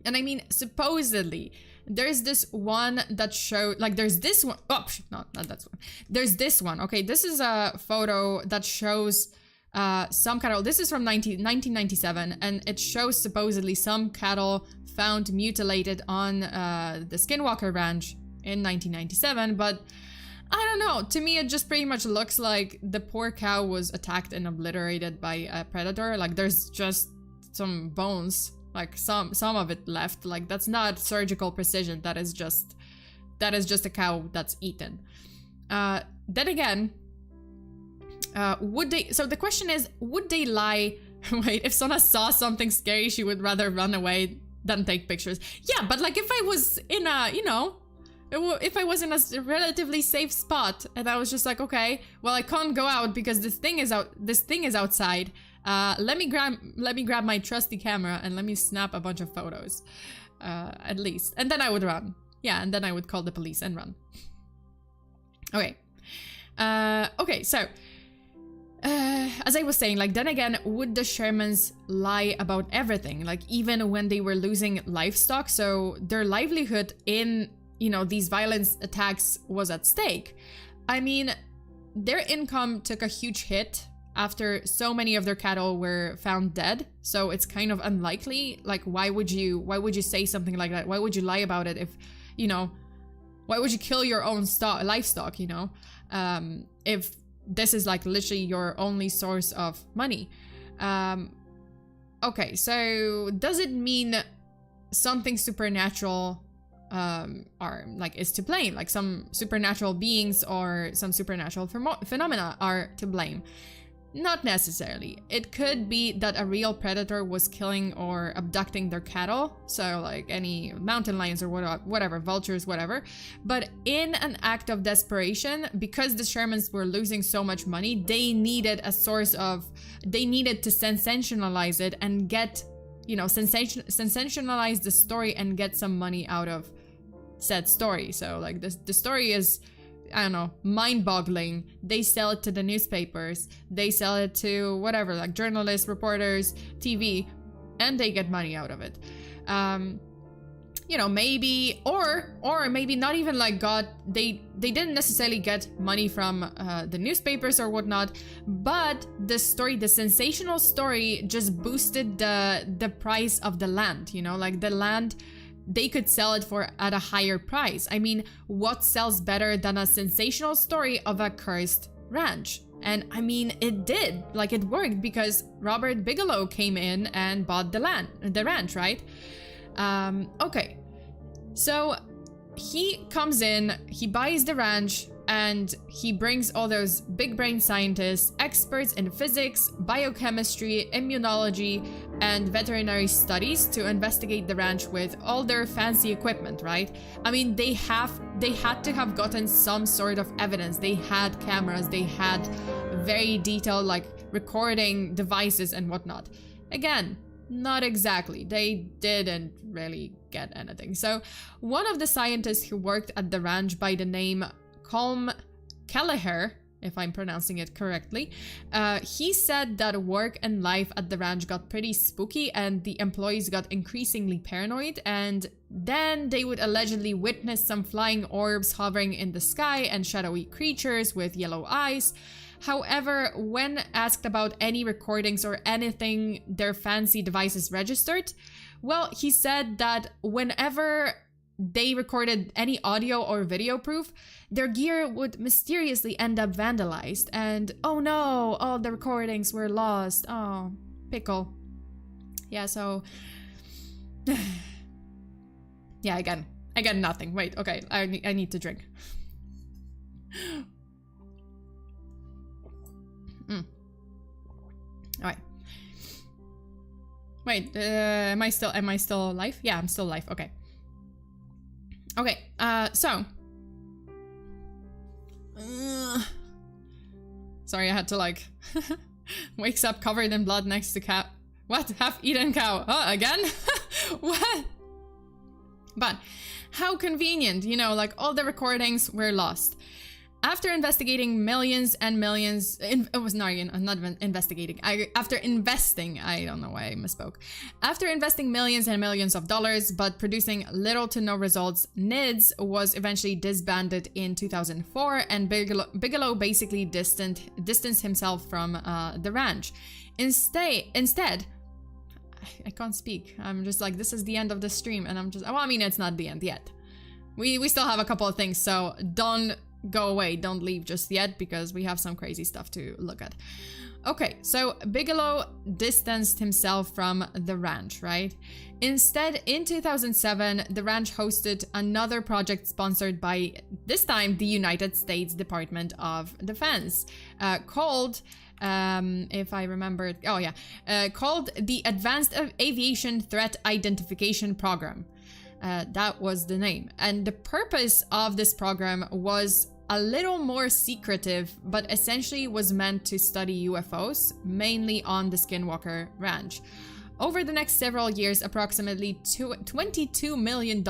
And I mean, supposedly, there's this one that showed, like, there's this one, oh, not that one. There's this one, okay, this is a photo that shows some cattle, this is from 1997, and it shows supposedly some cattle found mutilated on the Skinwalker Ranch in 1997, but I don't know, to me it just pretty much looks like the poor cow was attacked and obliterated by a predator. Like, there's just some bones, like some of it left. Like, that's not surgical precision, that is just a cow that's eaten. Then again, would they, so the question is, would they lie? Wait, if Sona saw something scary, she would rather run away than take pictures. Yeah, but like if I was in a, you know, if I was in a relatively safe spot and I was just like, okay, well, I can't go out because this thing is outside. Let me grab my trusty camera and let me snap a bunch of photos, at least. And then I would run. Yeah, and then I would call the police and run. Okay. Okay, so, as I was saying, like, then again, would the Shermans lie about everything? Like, even when they were losing livestock, so their livelihood in, you know, these violence attacks was at stake. I mean, their income took a huge hit after so many of their cattle were found dead, so it's kind of unlikely. Like, why would you say something like that? Why would you lie about it if, you know, why would you kill your own livestock, you know, if this is like literally your only source of money? Okay, so does it mean something supernatural is to blame, like some supernatural beings or some supernatural phenomena are to blame? Not necessarily. It could be that a real predator was killing or abducting their cattle, so like any mountain lions or whatever, vultures, whatever. But in an act of desperation, because the Shermans were losing so much money, they needed to sensationalize it and get, you know, sensationalize the story and get some money out of said story. So like the story is, I don't know, mind-boggling. They sell it to the newspapers, they sell it to whatever, like journalists, reporters, TV, and they get money out of it. You know, maybe, or maybe not even like they didn't necessarily get money from the newspapers or whatnot, but the sensational story just boosted the price of the land, you know, like the land, they could sell it at a higher price. I mean, what sells better than a sensational story of a cursed ranch? And I mean, it did, like it worked, because Robert Bigelow came in and bought the ranch, right? Okay, so he comes in, he buys the ranch, and he brings all those big brain scientists, experts in physics, biochemistry, immunology, and veterinary studies to investigate the ranch with all their fancy equipment, right? I mean, they had to have gotten some sort of evidence. They had cameras, they had very detailed, like, recording devices and whatnot. Again, not exactly. They didn't really get anything. So one of the scientists who worked at the ranch by the name Colm Kelleher, if I'm pronouncing it correctly, he said that work and life at the ranch got pretty spooky and the employees got increasingly paranoid, and then they would allegedly witness some flying orbs hovering in the sky and shadowy creatures with yellow eyes. However, when asked about any recordings or anything their fancy devices registered, well, he said that whenever they recorded any audio or video proof, their gear would mysteriously end up vandalized, and oh no, all the recordings were lost. Oh, pickle. Yeah, so yeah, again, I get nothing. Wait, okay, I need to drink. All right. Wait, am I still alive? Yeah, I'm still alive. Okay. Okay. So. Sorry, I had to like wakes up covered in blood next to cow. What? Half-eaten cow. Oh, again? What? But how convenient, you know, like all the recordings were lost. After investigating millions and millions, it was not investigating. After investing, I don't know why I misspoke. After investing millions and millions of dollars, but producing little to no results, NIDS was eventually disbanded in 2004, and Bigelow basically distanced himself from the ranch. Instead, I can't speak. I'm just like, this is the end of the stream, and I'm just, well, I mean, it's not the end yet. We still have a couple of things, so don't go away, don't leave just yet, because we have some crazy stuff to look at. Okay, so Bigelow distanced himself from the ranch, right? Instead, in 2007, the ranch hosted another project sponsored by, this time, the United States Department of Defense, called, if I remember, called the Advanced Aviation Threat Identification Program. That was the name. And the purpose of this program was a little more secretive, but essentially was meant to study UFOs, mainly on the Skinwalker Ranch. Over the next several years, approximately $22 million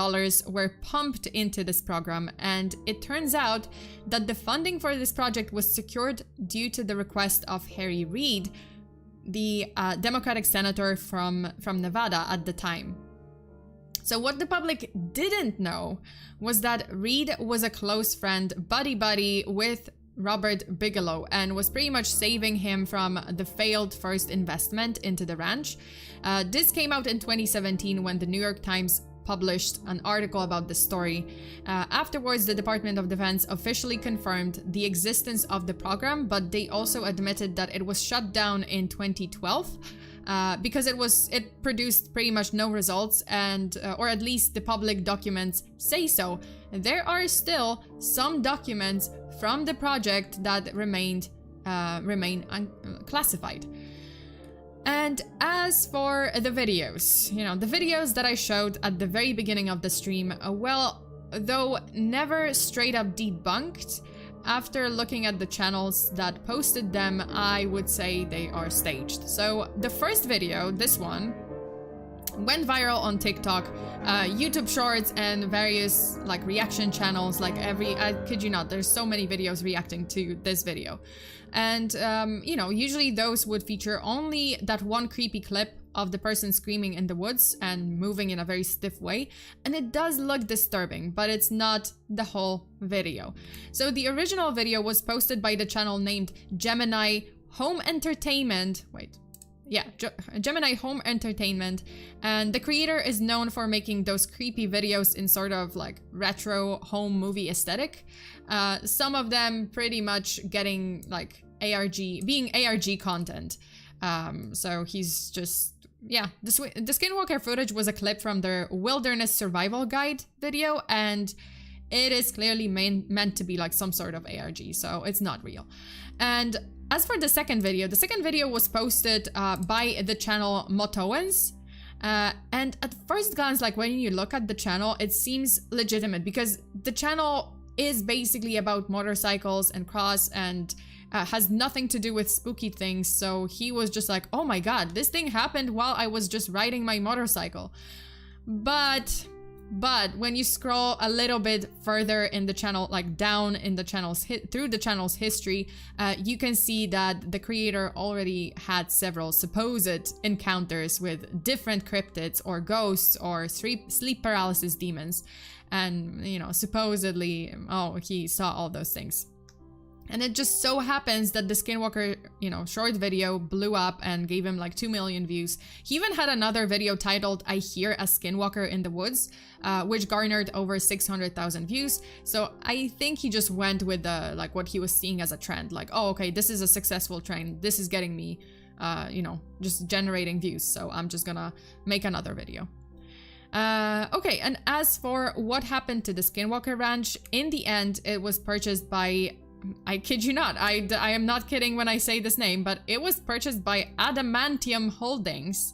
were pumped into this program, and it turns out that the funding for this project was secured due to the request of Harry Reid, the Democratic senator from Nevada at the time. So what the public didn't know was that Reid was a close friend, buddy with Robert Bigelow, and was pretty much saving him from the failed first investment into the ranch. This came out in 2017 when the New York Times published an article about the story. Afterwards, the Department of Defense officially confirmed the existence of the program, but they also admitted that it was shut down in 2012. Because it produced pretty much no results, and or at least the public documents say so. There are still some documents from the project that remain unclassified. And as for the videos, you know, the videos that I showed at the very beginning of the stream, well, though never straight up debunked, after looking at the channels that posted them, I would say they are staged. So the first video, this one, went viral on TikTok, YouTube Shorts, and various like reaction channels. Like I kid you not, there's so many videos reacting to this video. And, you know, usually those would feature only that one creepy clip of the person screaming in the woods and moving in a very stiff way. And it does look disturbing, but it's not the whole video. So the original video was posted by the channel named Gemini Home Entertainment. Gemini Home Entertainment. And the creator is known for making those creepy videos in sort of like retro home movie aesthetic. Some of them pretty much getting like being ARG content. So he's just, yeah, the Skinwalker footage was a clip from their Wilderness Survival Guide video, and it is clearly meant to be like some sort of ARG, so it's not real. And as for the second video was posted by the channel Motoans. And at first glance, like when you look at the channel, it seems legitimate because the channel is basically about motorcycles and cross and has nothing to do with spooky things. So he was just like, oh my god, this thing happened while I was just riding my motorcycle. But when you scroll a little bit further in the channel, like down in the channel's through the channel's history, you can see that the creator already had several supposed encounters with different cryptids or ghosts or sleep paralysis demons. And, you know, supposedly, oh, he saw all those things. And it just so happens that the Skinwalker, you know, short video blew up and gave him like 2 million views. He even had another video titled "I Hear a Skinwalker in the Woods," which garnered over 600,000 views. So I think he just went with the, like, what he was seeing as a trend. Like, oh, okay, this is a successful trend. This is getting me, you know, just generating views. So I'm just gonna make another video. Okay, and as for what happened to the Skinwalker Ranch, in the end, it was purchased by, I kid you not, I am not kidding when I say this name, but it was purchased by Adamantium Holdings.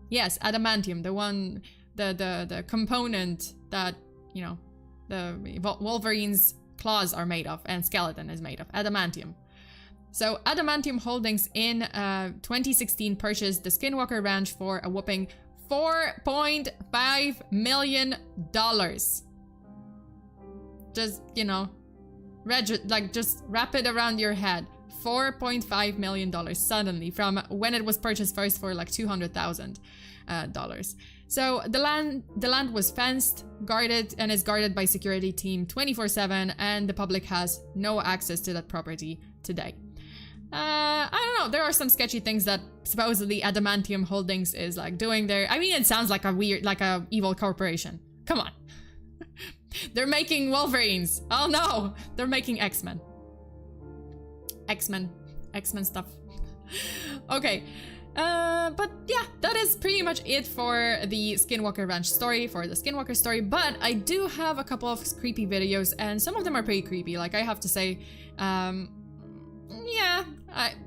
Yes, Adamantium, the one, the component that, you know, the Wolverine's claws are made of and skeleton is made of, Adamantium. So Adamantium Holdings in 2016 purchased the Skinwalker Ranch for a whopping $4.5 million. Just, you know, just wrap it around your head. $4.5 million suddenly from when it was purchased first for like $200,000. So the land was fenced, guarded, and is guarded by security team 24/7, and the public has no access to that property today. I don't know, there are some sketchy things that supposedly Adamantium Holdings is like doing there. I mean, it sounds like a weird, like a evil corporation. Come on. They're making Wolverines. Oh no, they're making X-Men. X-Men stuff. Okay. But yeah, that is pretty much it for the Skinwalker Ranch story, for the Skinwalker story. But I do have a couple of creepy videos, and some of them are pretty creepy. Like, I have to say, yeah,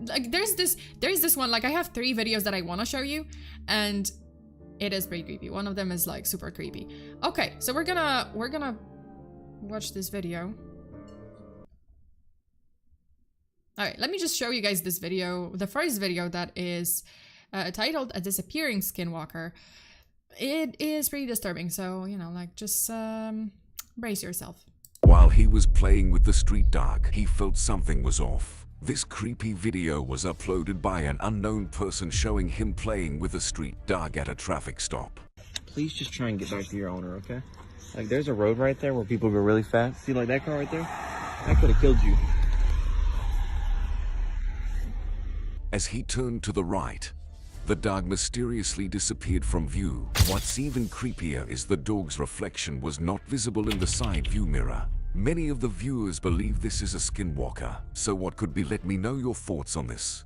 like there's this one. Like, I have 3 videos that I want to show you, and it is pretty creepy. One of them is like super creepy. Okay, so we're gonna watch this video. All right, let me just show you guys this video. The first video that is titled "A Disappearing Skinwalker." It is pretty disturbing, so, you know, like, just brace yourself. While he was playing with the street dog, he felt something was off. This creepy video was uploaded by an unknown person showing him playing with a street dog at a traffic stop. Please just try and get back to your owner, okay? Like, there's a road right there where people go really fast. See, like that car right there? That could have killed you. As he turned to the right, the dog mysteriously disappeared from view. What's even creepier is the dog's reflection was not visible in the side view mirror. Many of the viewers believe this is a skinwalker. So what could be? Let me know your thoughts on this.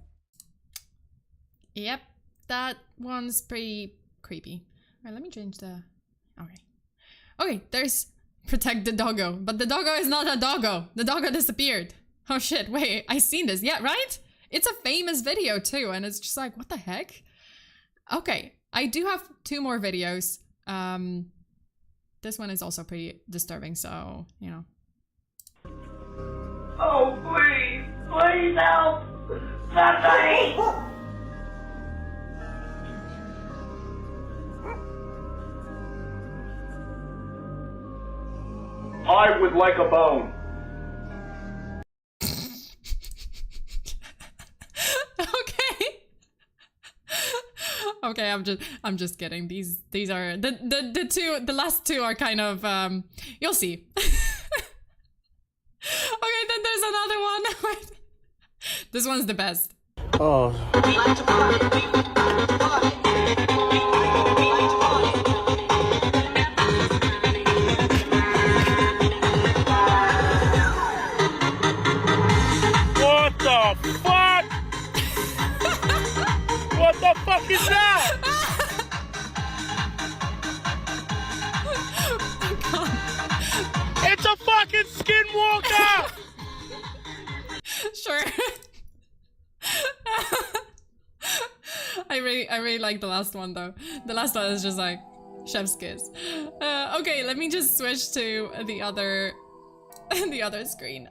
Yep, that one's pretty creepy. Alright, let me change the... Okay, there's protect the doggo. But the doggo is not a doggo. The doggo disappeared. Oh shit, wait, I seen this. Yeah, right? It's a famous video too, and it's just like, what the heck? Okay, I do have 2 more videos. This one is also pretty disturbing, so, you know. Oh, please! Please help! Somebody! I would like a bone. Okay, I'm just kidding. These are the last 2 are kind of you'll see. Okay, then there's another one. This one's the best. Oh. What the fuck? What the fuck is that? It's a fucking skinwalker! Sure. I really like the last one though. The last one is just like chef's kiss. Okay, let me just switch to the other screen.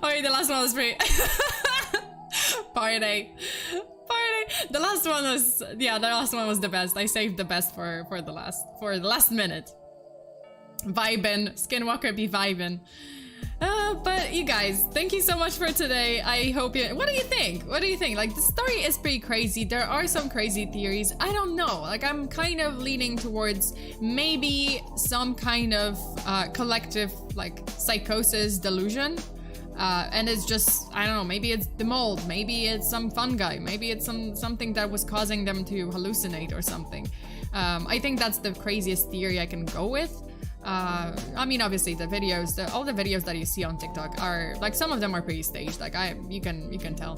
Okay, the last one was pretty. Party. The last one was, yeah, the last one was the best. I saved the best for the last minute. Vibin', Skinwalker be vibin'. But you guys, thank you so much for today. I hope you... What do you think? What do you think? Like, the story is pretty crazy. There are some crazy theories. I don't know. Like, I'm kind of leaning towards maybe some kind of collective, like, psychosis delusion. And it's just, I don't know, maybe it's the mold, maybe it's some fungi, maybe it's something that was causing them to hallucinate or something. I think that's the craziest theory I can go with. I mean, obviously the videos, all the videos that you see on TikTok are, like, some of them are pretty staged, like, you can tell.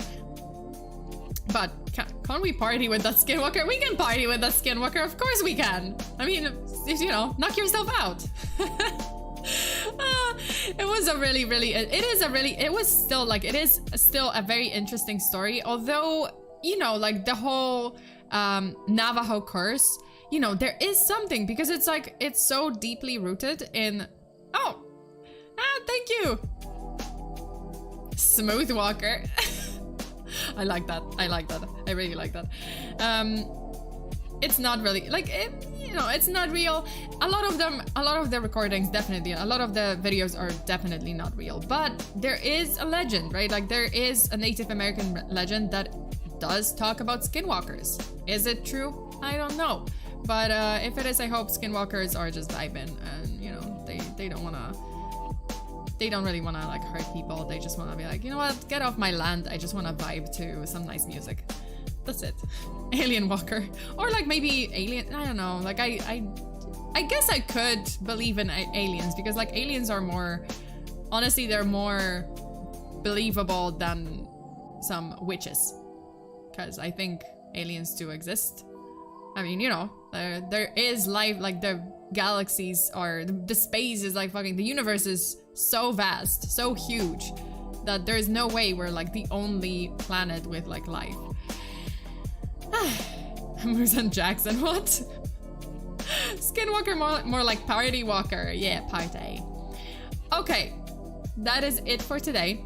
But can't we party with that Skinwalker? We can party with that Skinwalker, of course we can. I mean, you know, knock yourself out. It was a really, it was still, like, it is still a very interesting story, although, you know, like, the whole Navajo curse, you know, there is something, because it's like, it's so deeply rooted in... Oh! Thank you! Smooth Walker. I like that. I like that. I really like that. It's not really, like, you know, it's not real. A lot of the recordings, definitely, a lot of the videos are definitely not real. But there is a legend, right? Like, there is a Native American legend that does talk about Skinwalkers. Is it true? I don't know. But if it is, I hope Skinwalkers are just vibing, and, you know, they don't really wanna, like, hurt people. They just wanna be like, you know what, get off my land. I just wanna vibe to some nice music. That's it. Alien Walker. Or, like, maybe alien, I don't know. Like, I guess I could believe in aliens, because, like, aliens are more, honestly, they're more believable than some witches. Because I think aliens do exist. I mean, you know, there is life, like, the galaxies are, the space is, like, fucking, the universe is so vast, so huge, that there's no way we're, like, the only planet with, like, life. Moose and Jackson, what? Skinwalker, more like party walker. Yeah, party. Okay, that is it for today.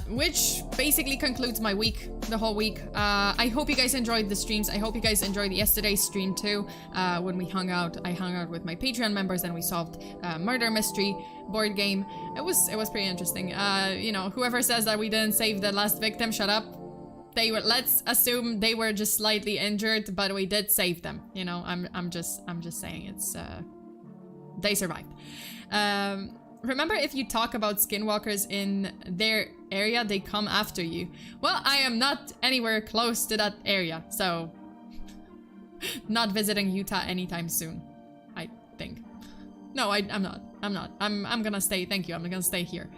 Which basically concludes my week, the whole week. I hope you guys enjoyed the streams. I hope you guys enjoyed yesterday's stream too. When we hung out, I hung out with my Patreon members and we solved a murder mystery board game. It was pretty interesting. You know, whoever says that we didn't save the last victim, shut up. Let's assume they were just slightly injured, but we did save them. You know, I'm just saying, it's they survived. Remember, if you talk about Skinwalkers in their area, they come after you. Well, I am not anywhere close to that area, so not visiting Utah anytime soon, I think. No, I'm not. I'm gonna stay. Thank you. I'm gonna stay here.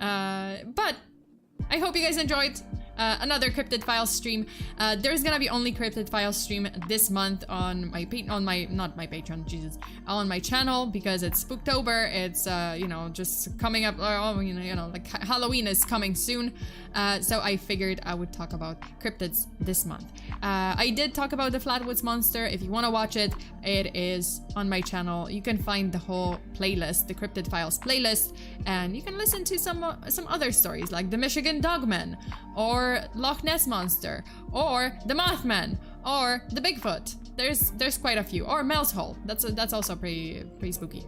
But I hope you guys enjoyed another Cryptid Files stream. There's gonna be only Cryptid Files stream this month on my not my Patreon, Jesus, on my channel, because it's Spooktober. It's you know, just coming up. You know, like Halloween is coming soon. So I figured I would talk about cryptids this month. I did talk about the Flatwoods Monster. If you want to watch it, it is on my channel. You can find the whole playlist, the Cryptid Files playlist, and you can listen to some other stories like the Michigan Dogman, or Loch Ness Monster, or the Mothman, or the Bigfoot. There's quite a few. Or Mel's Hole. That's also pretty spooky.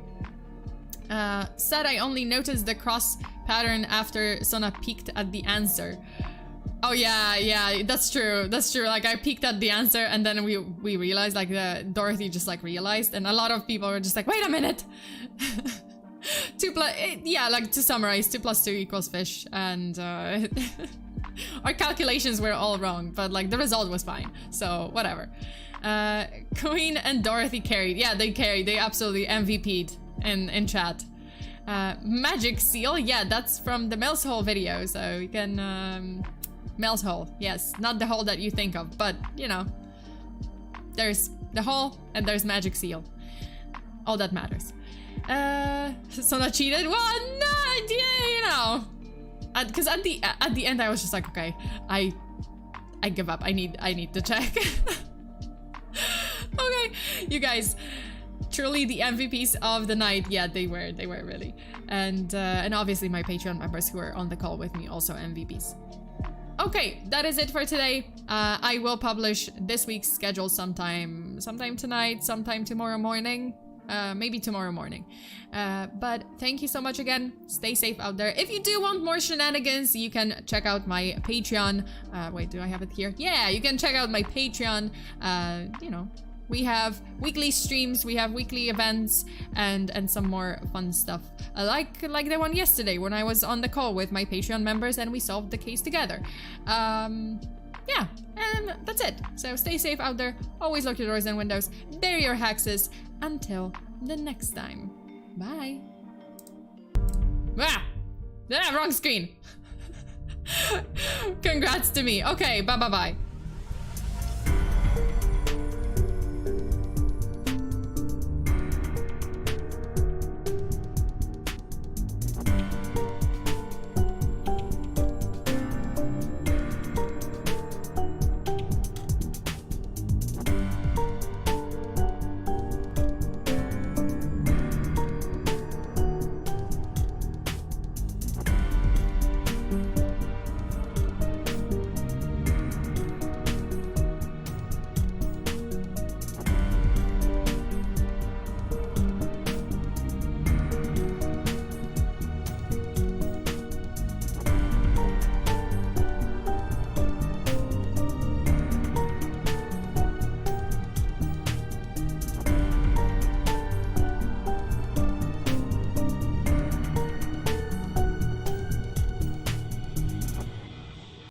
Said I only noticed the cross pattern after Sona peeked at the answer. Oh yeah, that's true. Like, I peeked at the answer and then we realized, like, Dorothy just, like, realized, and a lot of people were just like, wait a minute. 2 plus, yeah, like, to summarize, 2 + 2 equals fish, and our calculations were all wrong, but, like, the result was fine, so whatever. Queen and Dorothy carried. Yeah, they carried. They absolutely MVP'd in chat. Magic Seal, yeah, that's from the Mel's Hole video, so you can, Mel's Hole, yes, not the hole that you think of, but, you know, there's the hole and there's Magic Seal. All that matters. Sona cheated? Well, no, yeah, you know, because at the end I was just like, okay, I give up. I need to check. Okay, you guys, truly the MVPs of the night. Yeah, they were really, and obviously my Patreon members who are on the call with me also MVPs. Okay, that is it for today. I will publish this week's schedule sometime tonight, sometime tomorrow morning. maybe tomorrow morning. But thank you so much again. Stay safe out there. If you do want more shenanigans, you can check out my Patreon. Wait, do I have it here? Yeah, you can check out my Patreon. You know, we have weekly streams, we have weekly events, and some more fun stuff. Like the one yesterday when I was on the call with my Patreon members and we solved the case together. Yeah, and that's it. So stay safe out there. Always lock your doors and windows. Bury your hexes. Until the next time. Bye. Ah! Wrong screen. Congrats to me. Okay, bye.